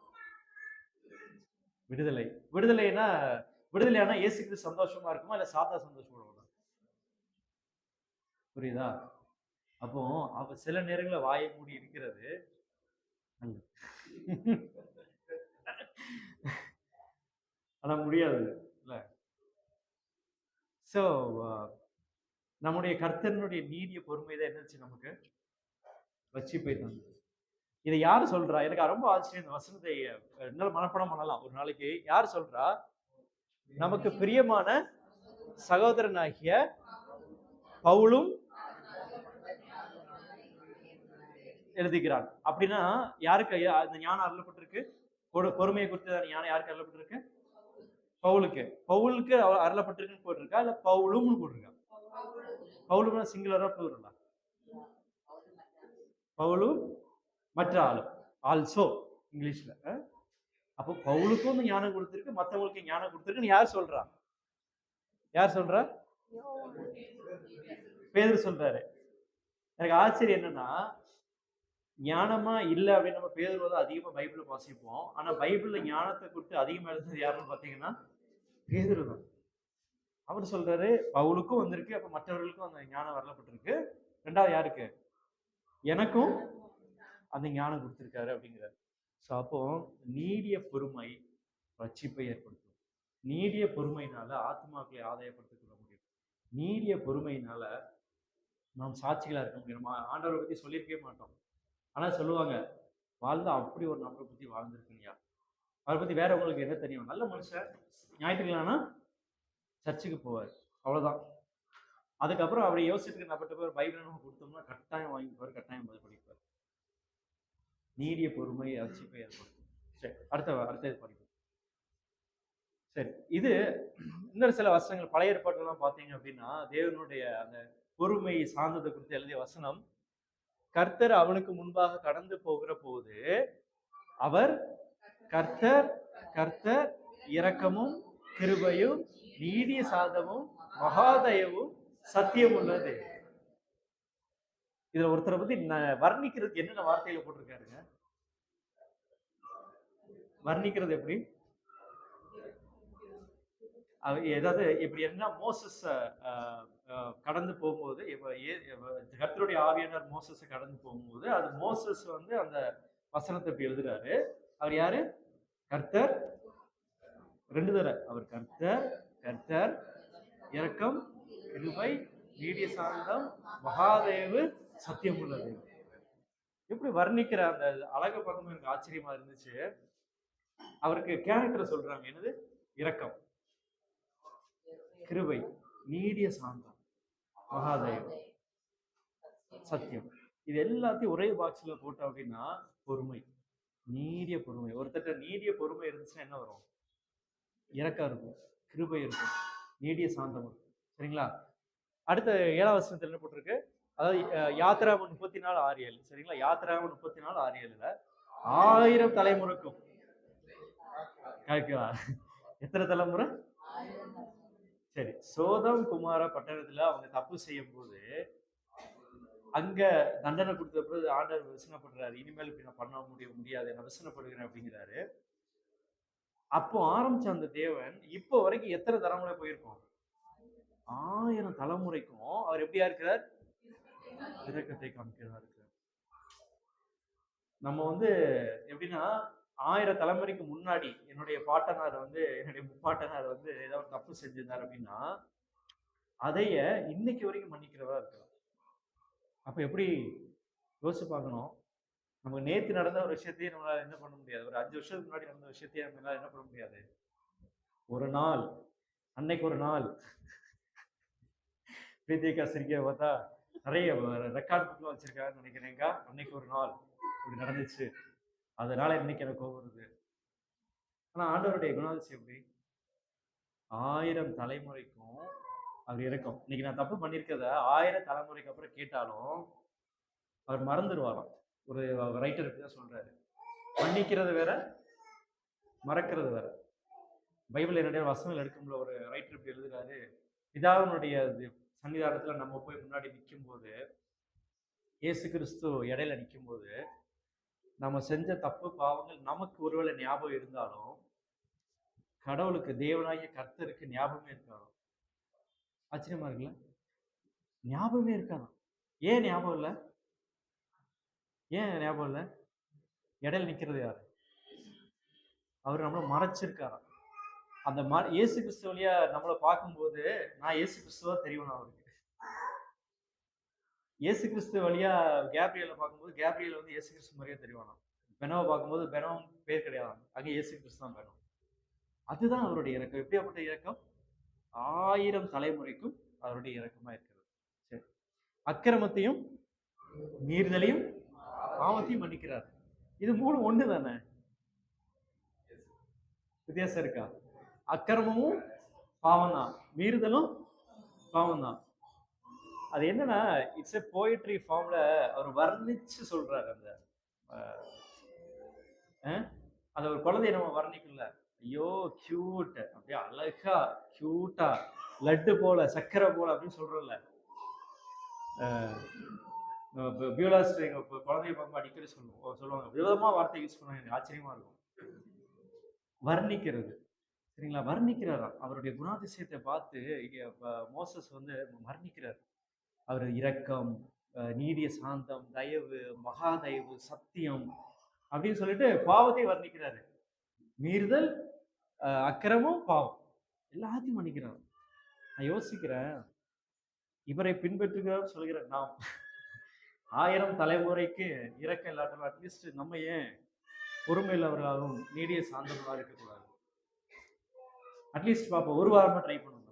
A: விடுதலை. விடுதலையானா இயேசு கிறிஸ்து சந்தோஷமா இருக்குமா, இல்ல சாத்தா சந்தோஷப்படுவானா? புரியுதா? அப்போ அவ சில நேரங்களில் வாயை மூடி இருக்கிறது ஆனா முடியாது இல்ல. சோ நம்முடைய கர்த்தனுடைய நீடிய பொறுமை தான் என்னச்சு நமக்கு ரட்சிப்பை தந்தது. இதை யாரு சொல்றா? எனக்கு ரொம்ப ஆச்சரியம். இந்த வசனத்தை என்னால மனப்பாடம் பண்ணலாம் ஒரு நாளைக்கு. யார் சொல்றா? நமக்கு பிரியமான சகோதரனாகிய பவுலும் எழுதுகிறான். அப்படின்னா யாருக்கு அந்த ஞானம் அருளப்பட்டிருக்கு? பொறுமையை குறித்து ஞானம் யாருக்கு அருளப்பட்டிருக்கு? பவுலுக்கு. பவுலுக்கு அருளப்பட்டிருக்குன்னு போட்டிருக்கா, இல்ல பவுலும்னு போட்டிருக்கா? பவுலும்னா சிங்குலரா ப்ளூரலா? பவுலும் மற்ற ஆளும், ஆல்சோ இங்கிலீஷ்ல. அப்போ பவுலுக்கும் ஞானம் கொடுத்திருக்கு, மற்றவங்களுக்கு ஞானம் கொடுத்திருக்குன்னு யார் சொல்றா? யார் சொல்றா? பேதுரு சொல்றாரு. எனக்கு ஆச்சரியம் என்னன்னா, ஞானமா இல்லை அப்படின்னு நம்ம பேதுருவை தான் அதிகமா பைபிள வாசிப்போம். ஆனா பைபிள்ல ஞானத்தை கொடுத்து அதிகமா எழுதுறது யாருன்னு பாத்தீங்கன்னா பேதுரு தான். அவர் சொல்றாரு பவுலுக்கும் வந்திருக்கு, அப்ப மற்றவர்களுக்கும் அந்த ஞானம் வரப்பட்டிருக்கு. ரெண்டாவது யாருக்கு? எனக்கும் அந்த ஞானம் கொடுத்திருக்காரு அப்படிங்கிறார். ஸோ அப்போ நீடிய பொறுமை ரட்சிப்பை ஏற்படுத்தும். நீடிய பொறுமையினால ஆத்மாக்களை ஆதாயப்படுத்திக் கொள்ள முடியும். நீடிய பொறுமையினால நாம் சாட்சிகளா இருக்க முடியும். நம்ம ஆண்டவரை பத்தி சொல்லியிருக்கவே மாட்டோம், ஆனா சொல்லுவாங்க வாழ்ந்தா அப்படி ஒரு நபரை பத்தி வாழ்ந்துருக்கீங்க. அவரை பத்தி வேற உங்களுக்கு என்ன தெரியும்? நல்ல மனுஷன், ஞாயிற்றுக்கிழமைனா சர்ச்சுக்கு போவார், அவ்வளவுதான். அதுக்கப்புறம் அவரை யோசிச்சுட்டு நபர்கிட்ட போய் பைபிள் நம்ம கொடுத்தோம்னா கட்டாயம் வாங்கிப்பார், கட்டாயம் படிப்பார். நீடிய பொறுமை ரட்சிப்பை ஏற்படுத்தும். சரி, அடுத்தது படிப்போம். சரி, இது இன்னொரு சில வசனங்கள் பழைய ஏற்பாடுலாம் பார்த்தீங்க அப்படின்னா தேவனுடைய அந்த பொறுமை சார்ந்ததை குறித்து எழுதிய வசனம், கர்த்தர் அவனுக்கு முன்பாக கடந்து போகிற போது அவர் கர்த்தர் கர்த்தர் இரக்கமும் கிருபையும் நீடிய சாந்தமும் மகாதயவும் சத்தியம் உள்ளது. இதுல ஒருத்தரை பத்தி வர்ணிக்கிறதுக்கு என்னென்ன வார்த்தையில போட்டிருக்காருங்க? வர்ணிக்கிறது எப்படி? ஏதாவது இப்படி என்ன, மோசஸ் கடந்து போகும்போது, கர்த்தருடைய ஆவியானவர் மோசஸை கடந்து போகும்போது அது மோசஸ் வந்து அந்த வசனத்தை இப்படி எழுதுறாரு. அவர் யாரு? கர்த்தர். ரெண்டு தடவை அவர் கர்த்தர் கர்த்தர் இரக்கம் கிருபை நீடிய சாந்தம் மகாதேவு சத்தியம் உள்ளது. எப்படி வர்ணிக்கிற அந்த அழகை பார்க்கும்போது எனக்கு ஆச்சரியமா இருந்துச்சு. அவருக்கு கேரக்டர் சொல்றாங்க, என்னது? இரக்கம், கிருபை, நீடிய சாந்தம், மகாதேவ், சத்தியம். இது எல்லாத்தையும் ஒரே பாக்ஸ்ல போட்டோம் அப்படின்னா பொறுமை, நீடிய பொறுமை. ஒருத்தர் நீடிய பொறுமை இருந்துச்சுன்னா என்ன வரும்? இரக்கம் இருக்கும், கிருபை இருக்கும், நீடிய சாந்தம் இருக்கும். சரிங்களா? அடுத்த 7ஆம் வசனத்தில் என்ன போட்டிருக்கு? அதாவது யாத்திராம 34:6-7. சரிங்களா? யாத்திராம 34:6-7 1000 தலைமுறைக்கும். எத்தனை தலைமுறை? சரி, சோதம் குமார பட்டணத்துல அவங்க தப்பு செய்யும் போது அங்க தண்டனை கொடுத்த பிறகு ஆண்டவர் விசனப்படுறாரு, இனிமேல் இப்படி நான் பண்ண முடியாது, நான் விசனப்படுகிறேன் அப்படிங்கிறாரு. அப்போ ஆரம்பிச்ச அந்த தேவன் இப்போ வரைக்கும் எத்தனை தலைமுறை போயிருக்கோம்? 1000 தலைமுறைக்கும் அவர் எப்படியா இருக்கிறார்? இரக்கத்தை காமிக்கிறதா இருக்கிறார். நம்ம வந்து எப்படின்னா 1000 தலைமுறைக்கு முன்னாடி என்னுடைய முப்பாட்டனார் வந்து ஏதாவது தப்பு செஞ்சிருந்தார் அப்படின்னா அதைய இன்னைக்கு வரைக்கும் மன்னிக்கிறவரா இருக்கலாம். அப்ப எப்படி யோசிச்சு பார்க்கணும்? நமக்கு நேற்று நடந்த ஒரு விஷயத்தையும் நம்மளால என்ன பண்ண முடியாது, ஒரு 5 வருஷத்துக்கு முன்னாடி நடந்த விஷயத்தையும் நம்மளால என்ன பண்ண முடியாது. ஒரு நாள், அன்னைக்கு ஒரு நாள் பிரீத்திகா சிரிக்க பார்த்தா நிறைய ரெக்கார்ட் புக்லாம் வச்சிருக்காருன்னு நினைக்கிறேங்க. அன்னைக்கு ஒரு நாள் இப்படி நடந்துச்சு, அதனால இன்னைக்கு எனக்கு கோவம் வருது. ஆனா ஆண்டவருடைய குணாதிசயம் எப்படி? 1000 தலைமுறைக்கும் அவர் இருக்கும். இன்னைக்கு நான் தப்பு பண்ணியிருக்கிறத 1000 தலைமுறைக்கு அப்புறம் கேட்டாலும் அவர் மறந்துடுவாராம். ஒரு ரைட்டர் தான் சொல்றாரு, மன்னிக்கிறது வேற, மறக்கிறது வேற. பைபிள் என்னுடைய வசனங்கள் எடுக்கும்போது ஒரு ரைட்டர் இப்படி எழுதுறாரு, பிதாவினுடைய சன்னிதானத்துல நம்ம போய் முன்னாடி நிற்கும் போது, இயேசு கிறிஸ்து இடையில நிற்கும் போது, நம்ம செஞ்ச தப்பு பாவங்கள் நமக்கு ஒருவேளை ஞாபகம் இருந்தாலும் கடவுளுக்கு, தேவனாகிய கர்த்தருக்கு ஞாபகமே இருக்காது. ஆச்சரியமா இருக்குல்ல? ஞாபகமே இருக்காதான். ஏன் ஞாபகம் இல்லை? ஏன் ஞாபகம் இல்லை? இடையில நிக்கிறது யாரு? அவர் நம்மளை மறைச்சிருக்காராம். அந்த இயேசு கிறிஸ்து வழியா நம்மளை பார்க்கும்போது நான் இயேசு கிறிஸ்துவா தெரியும். அவருக்கு இயேசு கிறிஸ்து வழியா கேப்ரியலை பார்க்கும்போது கேப்ரியல் வந்து இயேசு கிறிஸ்து மாதிரியே தெரியுவானா. பெனோவை பார்க்கும்போது பெனோவும் பேர் கிடையாது, அங்கே இயேசு கிறிஸ்து தான் பெனோ. அதுதான் அவருடைய இறக்கம். எப்படியாப்பட்ட இறக்கம்? 1000 தலைமுறைக்கும் அவருடைய இறக்கமா இருக்கிறது. சரி, அக்கிரமத்தையும் மீறுதலையும் பாவத்தையும் மன்னிக்கிறார். இது மூணு ஒண்ணு தானே? வித்தியாசம் இருக்கா? அக்கிரமமும் பாவம் தான், மீறுதலும் பாவம் தான். அது என்னன்னா, இட்ஸ் எ போயட்ரி ஃபார்ம்ல அவர் வர்ணிச்சு சொல்றாரு. அந்த ஒரு குழந்தைய நம்ம வர்ணிக்கல, ஐயோ கியூட், அப்படியே அழகா கியூட்டா லட்டு போல சக்கரை போல அப்படின்னு சொல்றோம்ல. பியூலாஸ்ட் எங்க குழந்தைய பார்க்கும் அடிக்கடி சொல்லுவாங்க, விதமா வார்த்தை யூஸ் பண்ணுவாங்க, எனக்கு ஆச்சரியமா இருக்கும். வர்ணிக்கிறது, சரிங்களா? வர்ணிக்கிறாரா அவருடைய குணாதிசயத்தை பார்த்து மோசஸ் வந்து வர்ணிக்கிறார். அவர் இரக்கம், நீடிய சாந்தம், தயவு, மகா தயவு, சத்தியம் அப்படின்னு சொல்லிட்டு பாவத்தை வர்ணிக்கிறாரு. மீறுதல், அக்கிரமும், பாவம் எல்லாத்தையும் மன்னிக்கிறார். நான் யோசிக்கிறேன், இவரை பின்பற்றுகிறார் சொல்கிற நாம் 1000 தலைமுறைக்கு இரக்கம் இல்லாட்டாலும் அட்லீஸ்ட் நம்ம ஏன் பொறுமையுள்ளவர்களாகவும் நீடிய சாந்தவர்களாக இருக்கக்கூடாது? அட்லீஸ்ட் பார்ப்போம், ஒரு வாரமா ட்ரை பண்ணுங்க.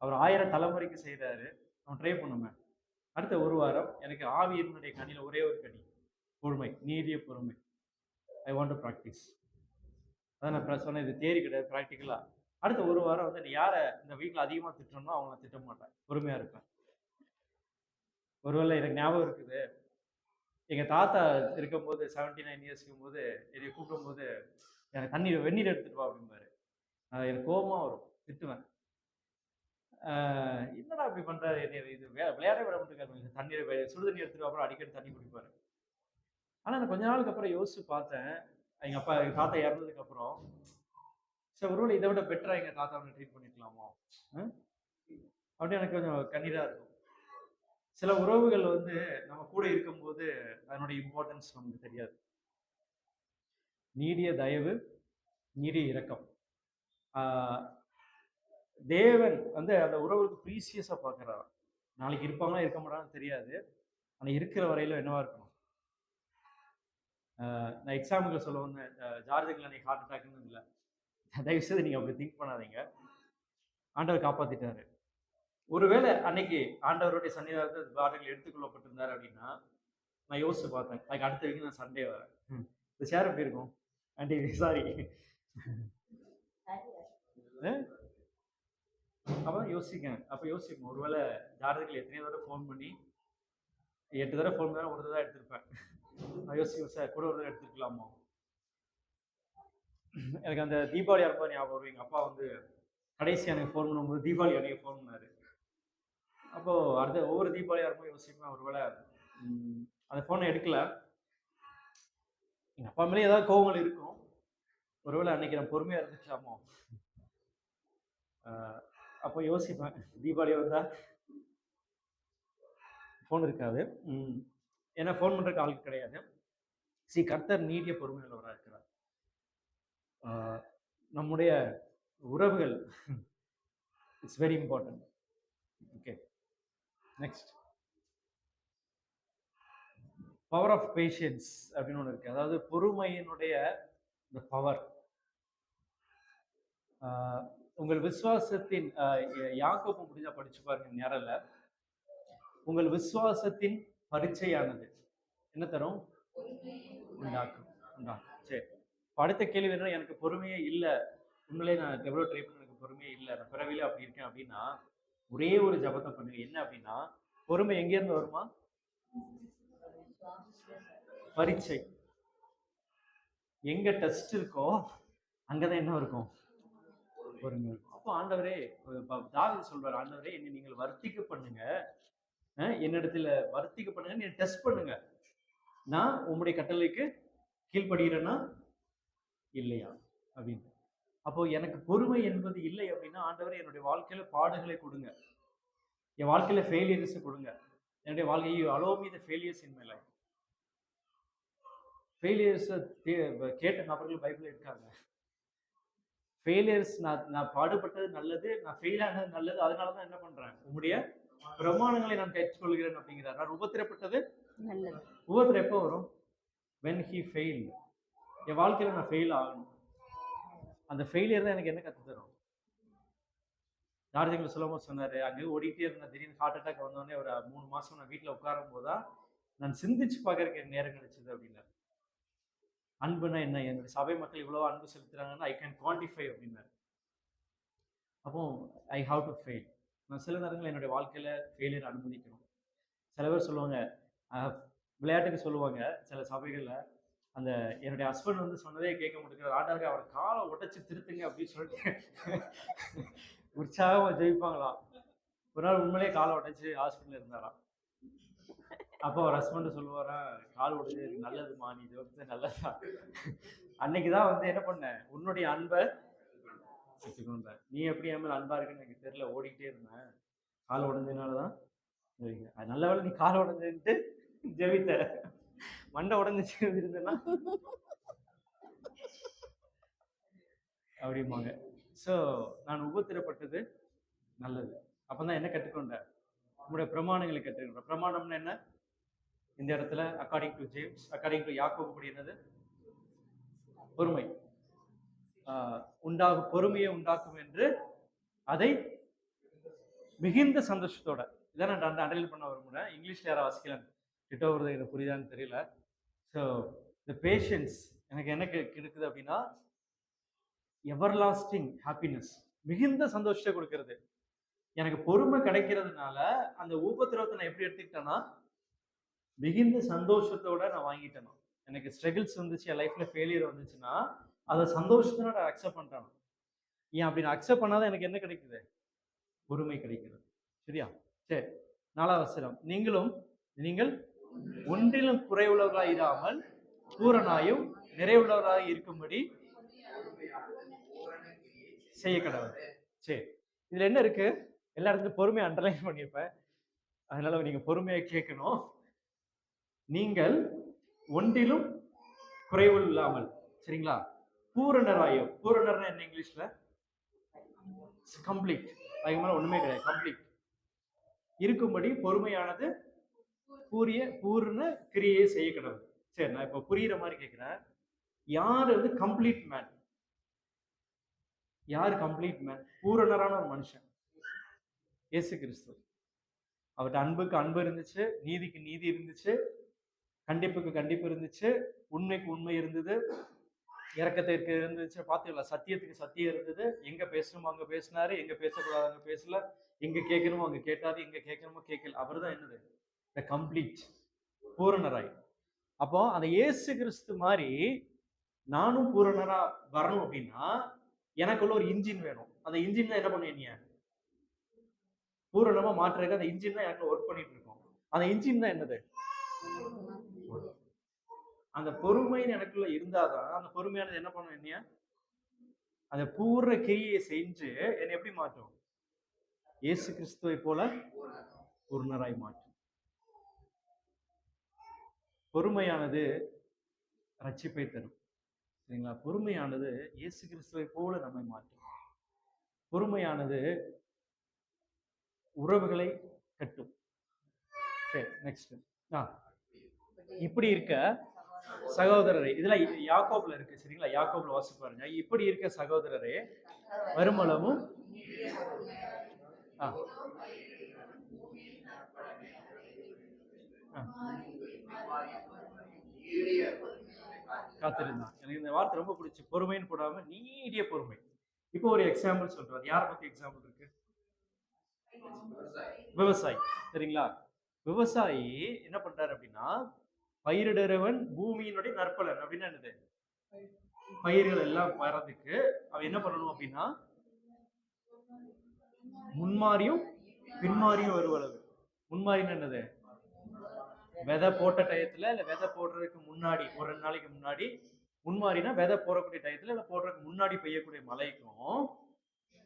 A: அவர் 1000 தலைமுறைக்கு செய்யறாரு, நம்ம ட்ரை பண்ணுங்க. அடுத்த ஒரு வாரம் எனக்கு ஆவியினுடைய கனியில ஒரே ஒரு கனி, பொறுமை, நீடிய பொறுமை. I want to practice. அதான் நான் சொன்னேன், இது தியரி கிடையாது, ப்ராக்டிக்கலா. அடுத்த ஒரு வாரம் வந்து நீ யாரை இந்த வீட்டில் அதிகமாக திட்டணும்னோ அவங்க திட்ட மாட்டேன், பொறுமையா இருப்பேன். ஒருவேளை எனக்கு ஞாபகம் இருக்குது, எங்க தாத்தா இருக்கும்போது 79 இயர்ஸ் இருக்கும்போது என்னை கூப்பிடும்போது எனக்கு தண்ணீர் வெந்நீர் எடுத்துட்டு வா அப்படிம்பாரு. எனக்கு கோபமா வரும், திட்டுவேன். என்னடா அப்படி பண்றாரு, இது விளையாட விட மாட்டேங்காரு, தண்ணீர் சுடுதண்ணி எடுத்துட்டு அப்புறம் அடிக்கடி தண்ணி குடிப்பாரு. ஆனா நான் கொஞ்ச நாளுக்கு அப்புறம் யோசிச்சு பார்த்தேன், எங்க தாத்தா இறந்ததுக்கு அப்புறம் சரி ஒருவேளை இதை விட பெட்டரா எங்க தாத்தாவை ட்ரீட் பண்ணிக்கலாமோ அப்படின்னு எனக்கு கொஞ்சம் கண்ணீரா இருக்கும். சில உறவுகள் வந்து நம்ம கூட இருக்கும்போது அதனுடைய இம்பார்ட்டன்ஸ் நமக்கு தெரியாது. நீடிய தயவு, நீடிய இரக்கம், தேவன் வந்து அந்த உறவுக்கு ப்ரீசியஸா பார்க்கிறார். நாளைக்கு இருப்பாங்களா இருக்க மாட்டாங்கன்னு தெரியாது, ஆனா இருக்கிற வரையில என்னவா இருக்கணும். நான் எக்ஸாம்பிள் சொல்ல வந்தேன், ஜார்ஜுக்கு அன்னைக்கு ஹார்ட் அட்டாக்னு இல்லை, தயவு செய்து நீங்க அப்படி திங்க் பண்ணாதீங்க. ஆண்டவர் காப்பாத்திட்டாரு. ஒருவேளை அன்னைக்கு ஆண்டவருடைய சன்னிதானத்தில் பாடல்கள் எடுத்துக்கொள்ளப்பட்டிருந்தாரு அப்படின்னா நான் யோசிச்சு பார்த்தேன், அதுக்கு அடுத்த வீக்கு நான் சண்டே வரேன், இந்த ஷேர் எப்படி இருக்கும் ஆண்டி, சாரி. அப்போ யோசிக்கேன், அப்போ யோசிப்போம், ஒருவேளை ஜாதகத்தில் எத்தனையோ தடவை ஃபோன் பண்ணி 8 தடவை ஃபோன் பண்ணி ஒரு தடவை எடுத்திருப்பேன். நான் யோசிப்பேன், சார் கூட ஒரு தடவை எடுத்துருக்கலாமோ. எனக்கு அந்த தீபாவளி அப்போ ஞாபகம் வரும், எங்கள் அப்பா வந்து கடைசி எனக்கு ஃபோன் பண்ணும்போது தீபாவளி அன்னைக்கு ஃபோன் பண்ணாரு. அப்போ அடுத்த ஒவ்வொரு தீபாவளியா இருக்கும் யோசிப்பேன், ஒருவேளை அந்த ஃபோனை எடுக்கல, எங்க அப்பா மேலே ஏதாவது கோவங்கள் இருக்கும், ஒருவேளை அன்னைக்கு நான் பொறுமையா இருந்துக்கலாமோ. அப்போ யோசிப்பேன், தீபாவளி வந்தா ஃபோன் இருக்காது, ஏன்னா ஃபோன் பண்றதுக்கு ஆளுக்கு கிடையாது. கர்த்தர் நீடிய பொறுமையுள்ளவராக இருக்கிறார். நம்முடைய உறவுகள் it's very important. Okay, next power of patience அப்படின்னு ஒன்று இருக்கு. அதாவது பொறுமையினுடைய இந்த பவர். உங்கள் விசுவாசத்தின் யாக்கோபு முடிஞ்சா படிச்சு பாருங்க நேரில். உங்கள் விசுவாசத்தின் பரீட்சையானது என்ன தரும்? உண்டாக்கும். சரி, அடுத்த கேள்வி என்ன? எனக்கு பொறுமையே இல்லை, உண்மையிலே நான் எவ்வளோ ட்ரை பண்ண எனக்கு பொறுமையே இல்லை, நான் பிறவிலே அப்படி இருக்கேன் அப்படின்னா ஒரே ஒரு ஜபத்தை பண்ணுங்க. என்ன அப்படின்னா, பொறுமை எங்கேருந்து வருமா? பரீட்சை. எங்க டெஸ்ட் இருக்கோ அங்கதான் என்ன இருக்கும்? பொறுமை இருக்கும். அப்போ ஆண்டவரே, தாவீது சொல்றாரு, ஆண்டவரே என்னை நீங்கள் வர்த்திக்க பண்ணுங்க, என்னிடத்துல வர்த்திக்க பண்ணுங்க, நீ டெஸ்ட் பண்ணுங்க, நான் உங்களுடைய கட்டளைக்கு கீழ்படுகிறேன்னா இல்லையா அப்படின்னு. அப்போ எனக்கு பொறுமை என்பது இல்லை அப்படின்னா, ஆண்டவரே என்னுடைய வாழ்க்கையில பாடுகளை கொடுங்க, என் வாழ்க்கையில ஃபெயிலியர்ஸ் கொடுங்க, என்னுடைய வாழ்க்கையை allow me the failures in my life. Failures கேட்ட நபர்கள் பைபிள்ல இருக்காங்க. ஃபெயிலியர்ஸ் நான் பாடுபட்டது நல்லது, நான் ஃபெயில் ஆனது நல்லது, அதனாலதான் என்ன பண்றேன், உங்களுடைய பிரமாணங்களை நான் கற்றுக்கொள்கிறேன் அப்படிங்கிறார். நான் உபத்திரப்பட்டது நல்லது. உபத்திரம் எப்போ வரும்? when he failed. என் வாழ்க்கையில நான் ஃபெயில் ஆகணும். அந்த ஃபெயிலியர் தான் எனக்கு என்ன கத்து தரும்? தாரிதங்கள் சுலபம் சொன்னாரு, அங்கே ஓடிட்டே இருந்தேன், திடீர்னு ஹார்ட் அட்டாக் வந்தோடனே ஒரு 3 மாசம் நான் வீட்டில் உட்காரும் போதுதான் நான் சிந்திச்சு பார்க்கறதுக்கு எனக்கு நேரம் கிடைச்சது அப்படின்னாரு. அன்புனா என்ன? என்னுடைய சபை மக்கள் இவ்வளவு அன்பு செலுத்துறாங்கன்னா ஐ கேன் குவான்டிஃபை அப்படின்னாரு. அப்போ ஐ ஹாவ் டு ஃபெயில். நான் சில நேரங்கள் என்னுடைய வாழ்க்கையில ஃபெயிலியர் அனுமதிக்கணும். சில பேர் சொல்லுவாங்க, விளையாட்டுக்கு சொல்லுவாங்க சில சபைகள்ல, அந்த என்னுடைய ஹஸ்பண்ட் வந்து சொன்னதே கேட்க மாட்டேங்கிறார், ஆண்டவரே அவர் காலை உடைச்சு திருத்துங்க அப்படின்னு சொல்லிட்டு உற்சாகமா ஜெயிப்பாங்களாம். ஒரு நாள் உண்மையிலே காலை உடைச்சு ஹாஸ்பிட்டல் இருந்தாராம். அப்போ அவர் ஹஸ்பண்ட் சொல்லுவாரா, கால் உடைச்சு நல்லதுமா, நீ ஜெயிச்சது நல்லதா, அன்னைக்குதான் வந்து என்ன பண்ண, உன்னுடைய அன்பை வச்சுக்கொண்ட, நீ எப்படி என் மேல அன்பா இருக்குன்னு எனக்கு தெரியல, ஓடிக்கிட்டே இருந்தேன், கால் உடைஞ்சதுனாலதான் அது நல்ல வேலை நீ கால் உடைஞ்சுட்டு ஜெபித்த, மண்டை உடஞ்சிச்சு இருந்தேன்னா அப்படிம்பாங்க. ஸோ நான் உபத்திரப்பட்டது நல்லது. அப்பதான் என்ன கற்றுக்கொண்டேன்? உங்களுடைய பிரமாணங்களை கற்றுக்கொண்டேன். பிரமாணம்னு என்ன? இந்த இடத்துல according to James, according to யாக்கோபு படி என்னது? பொறுமை. பொறுமையை உண்டாக்கும் என்று அதை மிகுந்த சந்தோஷத்தோட, இதான் நான் அண்டர்லைன் பண்ண விரும்புறேன். இங்கிலீஷ்ல யாரும் வாசிக்கலாம், கிட்ட வருது, எனக்கு புரியுதான்னு தெரியல. ஸோ த பேஷன்ஸ் எனக்கு என்ன கிடைக்குது அப்படின்னா, எவர்லாஸ்டிங் ஹாப்பினஸ், மிகுந்த சந்தோஷத்தை கொடுக்கறது. எனக்கு பொறுமை கிடைக்கிறதுனால அந்த உபத்திரவத்தை நான் எப்படி எடுத்துக்கிட்டேன்னா, மிகுந்த சந்தோஷத்தோட நான் வாங்கிட்டேன். எனக்கு ஸ்ட்ரகிள்ஸ் வந்துச்சு, என் லைஃப்ல ஃபெயிலியர் வந்துச்சுன்னா அதை சந்தோஷத்தோட நான் அக்செப்ட் பண்றேன். ஏன் அப்படி நான் அக்செப்ட் பண்ணாதான் எனக்கு என்ன கிடைக்குது? பொறுமை கிடைக்கிறது. சரியா? சரி, 4வது வசனம், நீங்கள் ஒன்றிலும் குறைவுள்ளவர்களாக இராமல் பூரணாயும் நிறைவுள்ளவராக இருக்கும்படி செய்ய கடவுள். சரி, இதுல என்ன இருக்கு? எல்லா இடத்துலையும் பொறுமையை அண்டர்லைன் பண்ணியிருப்பேன், அதனால நீங்க பொறுமையை கேட்கணும். நீங்கள் ஒன்றிலும் குறைவு இல்லாமல், சரிங்களா, பூரணராயும், பூரணர்னா என்ன இங்கிலீஷ்ல? கம்ப்ளீட், அதுக்கு மேல ஒண்ணுமே கிடையாது, கம்ப்ளீட் இருக்கும்படி பொறுமையானது பூர்ண கிரியை செய்ய கடவுள். சரி, நான் இப்ப புரியுற மாதிரி கேட்கிறேன். யார் வந்து கம்ப்ளீட் மேன்? யார் கம்ப்ளீட் மேன்? பூரணரான ஒரு மனுஷன் இயேசு கிறிஸ்து. அவர்கிட்ட அன்புக்கு அன்பு இருந்துச்சு, நீதிக்கு நீதி இருந்துச்சு, கண்டிப்புக்கு கண்டிப்பு இருந்துச்சு, உண்மைக்கு உண்மை இருந்தது, இறக்கத்திற்கு இருந்துச்சு, பாத்தீங்களா, சத்தியத்துக்கு சத்தியம் இருந்தது. எங்க பேசணுமோ அங்க பேசினாரு, எங்க பேசக்கூடாது அங்க பேசல, எங்க கேட்கணுமோ அங்க கேட்டாரு, எங்க கேட்கணுமோ கேட்கல. அவர் தான் என்னது? த கம்ப்ளீட், பூரணராய். அப்போ அந்த இயேசு கிறிஸ்து மாதிரி நானும் பூரணரா வரணும் அப்படின்னா எனக்குள்ள ஒரு இன்ஜின் வேணும். அந்த இன்ஜின் தான் என்ன பண்ணுவீங்க? பூரணமா மாற்றுறதுக்கு அந்த இன்ஜின் தான் எனக்கு ஒர்க் பண்ணிட்டு இருக்கோம். அந்த இன்ஜின் தான் என்னது? அந்த பொறுமைன்னு எனக்குள்ள இருந்தாதான் அந்த பொறுமையானது என்ன பண்ணும் என்னையா? அந்த பூர்ண கிரியை செஞ்சு என்னை எப்படி மாற்றும்? இயேசு கிறிஸ்துவை போல பூர்ணராய் மாற்றும். பொறுமையானது ரட்சிப்பை தரும், சரிங்களா? பொறுமையானது இயேசு கிறிஸ்துவை போல நம்மை மாற்றும். பொறுமையானது உறவுகளை கட்டும். சரி, நெக்ஸ்ட். இப்படி இருக்க சகோதரரே, இதுல யாக்கோப்ல இருக்கு, சரிங்களா? யாக்கோப்ல வாசிச்சு பாருங்க. இப்படி இருக்க சகோதரரே, வருமளவும் காத்திருந்தான். எனக்கு இந்த வார்த்தை ரொம்ப பிடிச்சி, பொறுமைன்னு போடாம நீடிய பொறுமை. இப்போ ஒரு எக்ஸாம்பிள் சொல்றாரு. யாரை பத்தி எக்ஸாம்பிள் இருக்கு? விவசாயி. சரிங்களா? விவசாயி என்ன பண்றாரு அப்படின்னா, பயிரிடுறவன் பூமியினுடைய நற்பலன் அப்படின்னா என்னது? பயிர்கள் எல்லாம் வர்றதுக்கு அவன் என்ன பண்ணணும் அப்படின்னா, முன்மாறியும் பின்மாறியும் வருவளவு. முன்மாறின்னு என்னது? விதை போட்ட டயத்துல இல்ல விதை போடுறதுக்கு முன்னாடி ஒரு 2 நாளைக்கு முன்னாடி, முன்மாறினா விதை போடக்கூடிய டயத்துல இல்ல போடுறதுக்கு முன்னாடி பெய்யக்கூடிய மழைக்கும்,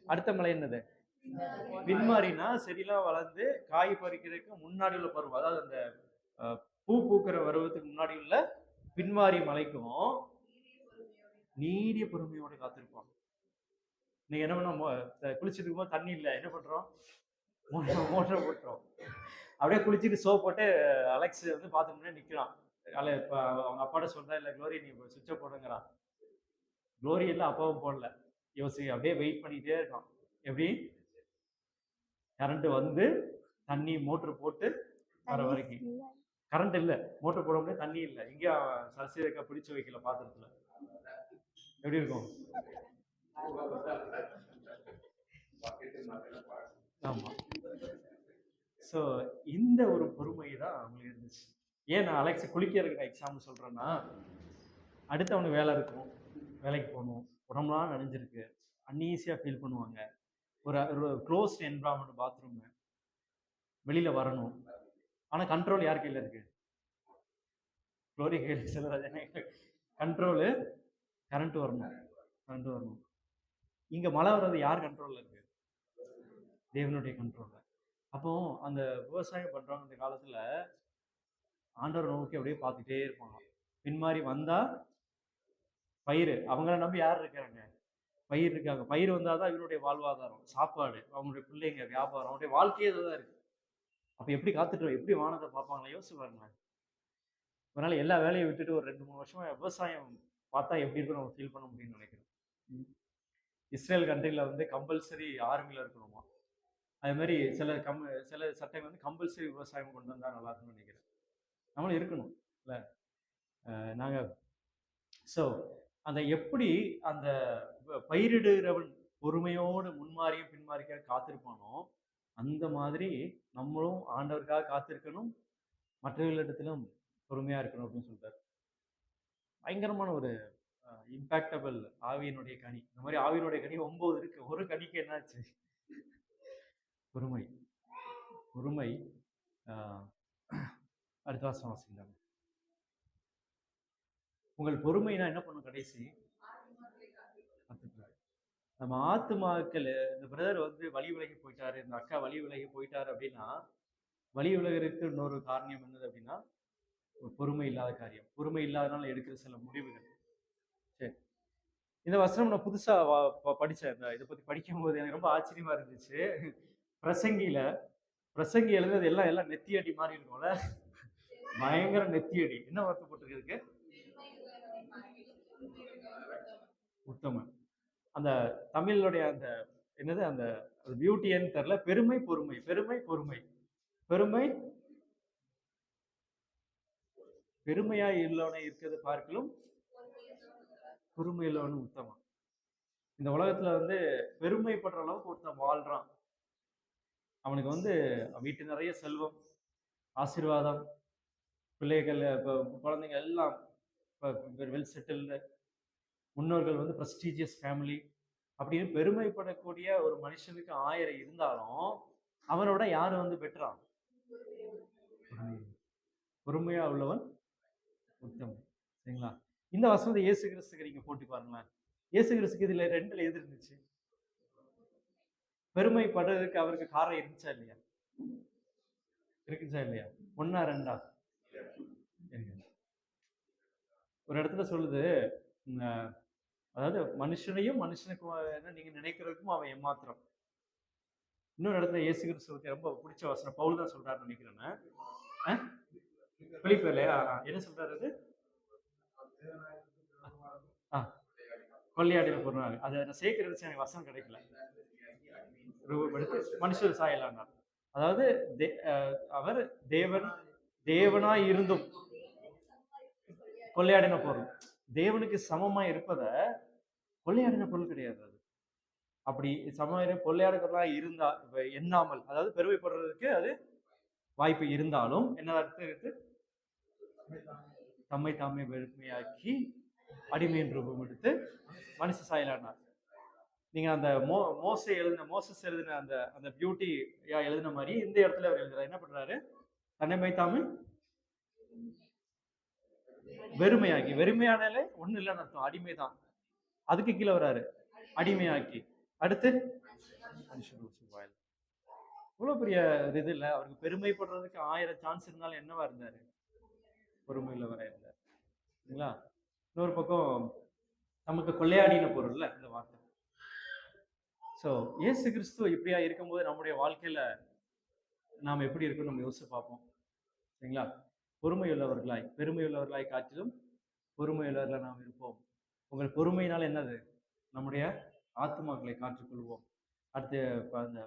A: அடுத்த மழை என்னது? பின்மாறினா செடிலாம் வளர்ந்து காய் பறிக்கிறதுக்கு முன்னாடி உள்ள பருவம், அதாவது அந்த பூ பூக்கிற பருவத்துக்கு முன்னாடி உள்ள பின்மாறி மழைக்கும் நீடிய பொறுமையோட காத்திருப்பான். நீங்க என்ன பண்ணோம், குளிச்சுட்டு இருக்கும்போது தண்ணி இல்லை, என்ன பண்றோம்? மோட்டரை போட்டுறோம். அப்படியே குளிச்சுட்டு சோப் போட்டு அலெக்ஸ் வந்து பாத்ரூம்ல நிக்கிறான். இப்ப அவங்க அப்பாட்ட சொல்றா, இல்ல குளோரி நீ சுவிட்சை போடுங்கிறான். குளோரி எல்லாம் அப்பாவும் போடல, யோசி அப்படியே வெயிட் பண்ணிட்டே இருக்கான். எப்படி? கரண்ட் வந்து தண்ணி மோட்டர் போட்டு வர வரைக்கும். கரண்ட் இல்ல, மோட்டர் போட முடியாது, தண்ணி இல்லை, எங்கேயும் சரசீரக்கா பிடிச்சு வைக்கல பாத்திரத்துல. எப்படி இருக்கும்? ஆமா. சோ இந்த ஒரு பொறுமை தான் அவங்களுக்கு இருந்துச்சு. ஏன் நான் அலெக்ஸ் குளிக்கிறதுக்கு நான் எக்ஸாம்பிள் சொல்றேன்னா, அடுத்து அவனுக்கு வேலை இருக்கும், வேலைக்கு போகணும், உடம்புலாம் நனைஞ்சிருக்கு, அன்ஈஸியா ஃபீல் பண்ணுவாங்க. ஒரு க்ளோஸ்ட் என்விரான்மெண்ட், பாத்ரூம், வெளியில வரணும். ஆனா கண்ட்ரோல் யார் கையில இருக்கு? குளோரி கையில. செல்வராஜன் கண்ட்ரோலு கரண்ட் வரணும், கரண்ட் வரணும். இங்க மழை வர்றது யார் கண்ட்ரோல்ல இருக்கு? தேவனுடைய கண்ட்ரோல்ல. அப்போ அந்த விவசாயம் பண்றவங்க இந்த காலத்துல ஆண்டவரை நோக்கி அப்படியே பார்த்துட்டே இருப்பாங்க. பின்மாறி வந்தா பயிர், அவங்கள நம்பி யார் இருக்காங்க? பயிர் இருக்காங்க. பயிர் வந்தாதான் இவருடைய வாழ்வாதாரம், சாப்பாடு, அவங்களுடைய பிள்ளைங்க, வியாபாரம், அவங்களுடைய வாழ்க்கையே இதுதான் இருக்கு. அப்ப எப்படி காத்துட்டு எப்படி வானத்தை பார்ப்பாங்களா? யோசிச்சு பாருங்க. அதனால எல்லா வேலையை விட்டுட்டு ஒரு 2-3 வருஷமா விவசாயம் பார்த்தா எப்படி இருக்கும் நம்ம ஃபீல் பண்ண முடியும்னு நினைக்கிறேன். இஸ்ரேல் கண்ட்ரில வந்து கம்பல்சரி ஆர்மில இருக்கணுமா. அது மாதிரி சில சட்டங்கள் வந்து கம்பல்சரி விவசாயம் கொண்டு வந்தா நல்லா இருக்கும்னு நினைக்கிறேன். நம்மளும் இருக்கணும் இல்லை? நாங்க ஸோ அந்த எப்படி அந்த பயிரிடுகிறவன் பொறுமையோடு முன்மாறியும் பின்மாறிக்க காத்திருப்பானோ, அந்த மாதிரி நம்மளும் ஆண்டவருக்காக காத்திருக்கணும், மற்றவர்களிடத்திலும் பொறுமையா இருக்கணும் அப்படின்னு சொல்றாரு. பயங்கரமான ஒரு இம்பாக்டபிள் ஆவியினுடைய கனி. இந்த மாதிரி ஆவியினுடைய கனி 9 இருக்கு. ஒரு கனிக்கு என்னாச்சு? பொறுமை. பொறுமை. அடுத்த வாசம் வாசிக்கலாம். உங்கள் பொறுமைனா என்ன பண்ணும்? கடைசி நம்ம ஆத்துமாக்கள், இந்த பிரதர் வந்து வழி விலகி போயிட்டாரு, இந்த அக்கா வழி விலகி போயிட்டாரு அப்படின்னா, வழி விலகிறதுக்கு இன்னொரு காரணம் என்னது அப்படின்னா, ஒரு பொறுமை இல்லாத காரியம். பொறுமை இல்லாதனால எடுக்கிற சில முடிவுகள். சரி, இந்த வசனம் நான் புதுசா படிச்சேன். இதை பத்தி படிக்கும் போது எனக்கு ரொம்ப ஆச்சரியமா இருந்துச்சு. பிரசங்கி எழுதுறது எல்லாம் நெத்தியடி மாதிரி இருக்கும்ல, பயங்கர நெத்தியடி. என்ன வார்த்தை போட்டிருக்கு? உத்தமன். அந்த தமிழுடைய அந்த என்னது, அந்த பியூட்டின்னு தெரியல, பெருமை பொறுமை, பெருமை பொறுமை, பெருமை பெருமையா இல்லவனை இருக்கிறது பார்க்கலும் பொறுமை இல்லவனு உத்தமன். இந்த உலகத்துல வந்து பெருமைப்படுற அளவுக்கு ஒருத்தன் வாழ்றான். அவனுக்கு வந்து வீட்டு நிறைய செல்வம், ஆசீர்வாதம், பிள்ளைகள், குழந்தைங்க எல்லாம் வெல் செட்டில்டு, முன்னோர்கள் வந்து ப்ரெஸ்டீஜியஸ் ஃபேமிலி அப்படின்னு பெருமைப்படக்கூடிய ஒரு மனுஷனுக்கு 1000 இருந்தாலும் அவனோட யாரு வந்து பெற்றான்? பொறுமையா உள்ளவன் உத்தமன். சரிங்களா? இந்த வசனத்தை இயேசு கிறிஸ்துக்கு நீங்க போட்டு பாருங்களேன். இயேசு கிறிஸ்துக்கு இதுல 2ல எது இருந்துச்சு? பெருமைப்படுறதுக்கு அவருக்கு காரணம் இருந்துச்சா இல்லையா? இருக்குச்சா இல்லையா? 1ஆ 2ஆ? ஒரு இடத்துல சொல்லுது, அதாவது மனுஷனையும் மனுஷனுக்கு நீங்க நினைக்கிறதுக்கும் அவன் ஏமாத்திரம். இன்னொரு இடத்துல இயேசு கிறிஸ்துவுக்கு ரொம்ப பிடிச்ச வசனம் பவுல் தான் சொல்றாருன்னு நினைக்கிறேன். பிலிப்பியர் இல்லையா? என்ன சொல்றாரு? கொள்ளையாடின பொருளாங்க. அதை நான் சேர்க்கிறது எனக்கு வசனம் கிடைக்கல. ரூபப்படுத்தி மனுஷர் சாயலானார். அதாவது அவர் தேவன் தேவனாய் இருந்தும் கொள்ளையாடின பொருள். தேவனுக்கு சமமா இருப்பத கொள்ளையாடின பொருள் கிடையாது அது. அப்படி சம கொள்ளையாடுகிறதா இருந்தா எண்ணாமல், அதாவது பெருமைப்படுறதுக்கு அது வாய்ப்பு இருந்தாலும் என்ன அர்த்தம் இருக்கு? தம்மை தாமே வெறுமையாக்கி அடிமையின் ரூபம் எடுத்து மனுஷ சாயலானார். நீங்க அந்த மோசஸ் எழுதின அந்த அந்த பியூட்டி எழுதின மாதிரி இந்த இடத்துல அவர் எழுதுறாரு. என்ன பண்றாரு? தன்னை தாமே வெறுமையாக்கி. வெறுமையானாலே ஒண்ணு இல்லைன்னு அர்த்தம், அடிமைதான். அதுக்கு கீழே வராரு, அடிமையாக்கி. அடுத்து இவ்வளவு பெரிய இது இல்ல. அவருக்கு பெருமைப்படுறதுக்கு 1000 சான்ஸ் இருந்தாலும் என்னவா இருந்தாரு? பொறுமையில வர இருந்தார். சரிங்களா? இன்னொரு பக்கம் நமக்கு கொள்ளையாடின பொருள்ல இந்த வார்த்தை. சோ இயேசு கிறிஸ்து இப்படியா இருக்கும்போது நம்முடைய வாழ்க்கையில நாம் எப்படி இருக்குன்னு நம்ம யோசிச்சு பார்ப்போம். சரிங்களா? பொறுமையுள்ளவர்களாய், பெருமையுள்ளவர்களாய் காட்டிலும் பொறுமையுள்ளவர்களாக நாம் இருப்போம். உங்கள் பொறுமையினால் என்னது? நம்முடைய ஆத்மாக்களை காற்றுக்கொள்வோம். அடுத்து அந்த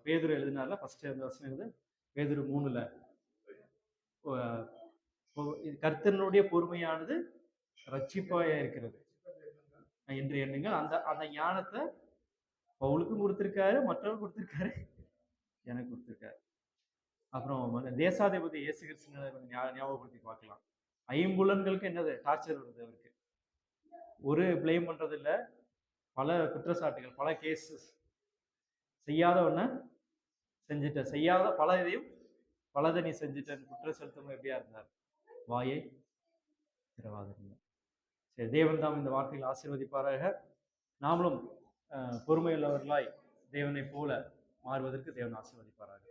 A: பேதுரு எழுதினால ஃபர்ஸ்ட் அந்த வசனம் எழுது, பேதுரு 3ல கர்த்தனுடைய பொறுமையானது ரட்சிப்பாயா இருக்கிறது என்று எண்ணுங்க. அந்த அந்த ஞானத்தை பவுலுக்கும் கொடுத்திருக்காரு, மற்றவர்களும் கொடுத்திருக்காரு, எனக்கு கொடுத்திருக்காரு. அப்புறம் தேசாதிபதி இயேசு கிறிஸ்துவை ஞாபகப்படுத்தி பார்க்கலாம். ஐம்புலன்களுக்கு என்னது? டார்ச்சர் வருது அவருக்கு. ஒரு பிளேம் பண்றது இல்ல, பல குற்றச்சாட்டுகள், பல கேசஸ். செய்யாத ஒண்ண செஞ்சுட்ட, செய்யாத பல இதையும் பலதை நீ செஞ்சுட்டேன்னு குற்றம் செலுத்தும் எப்படியா இருந்தார்? வாயை திறவாதிருந்த. சரி, தேவன் தாம் இந்த வார்த்தையில் ஆசீர்வதிப்பாராக. நாமளும் பொறுமையுள்ளவர்களாய் தேவனை போல மாறுவதற்கு தேவன் ஆசீர்வதிப்பாராக.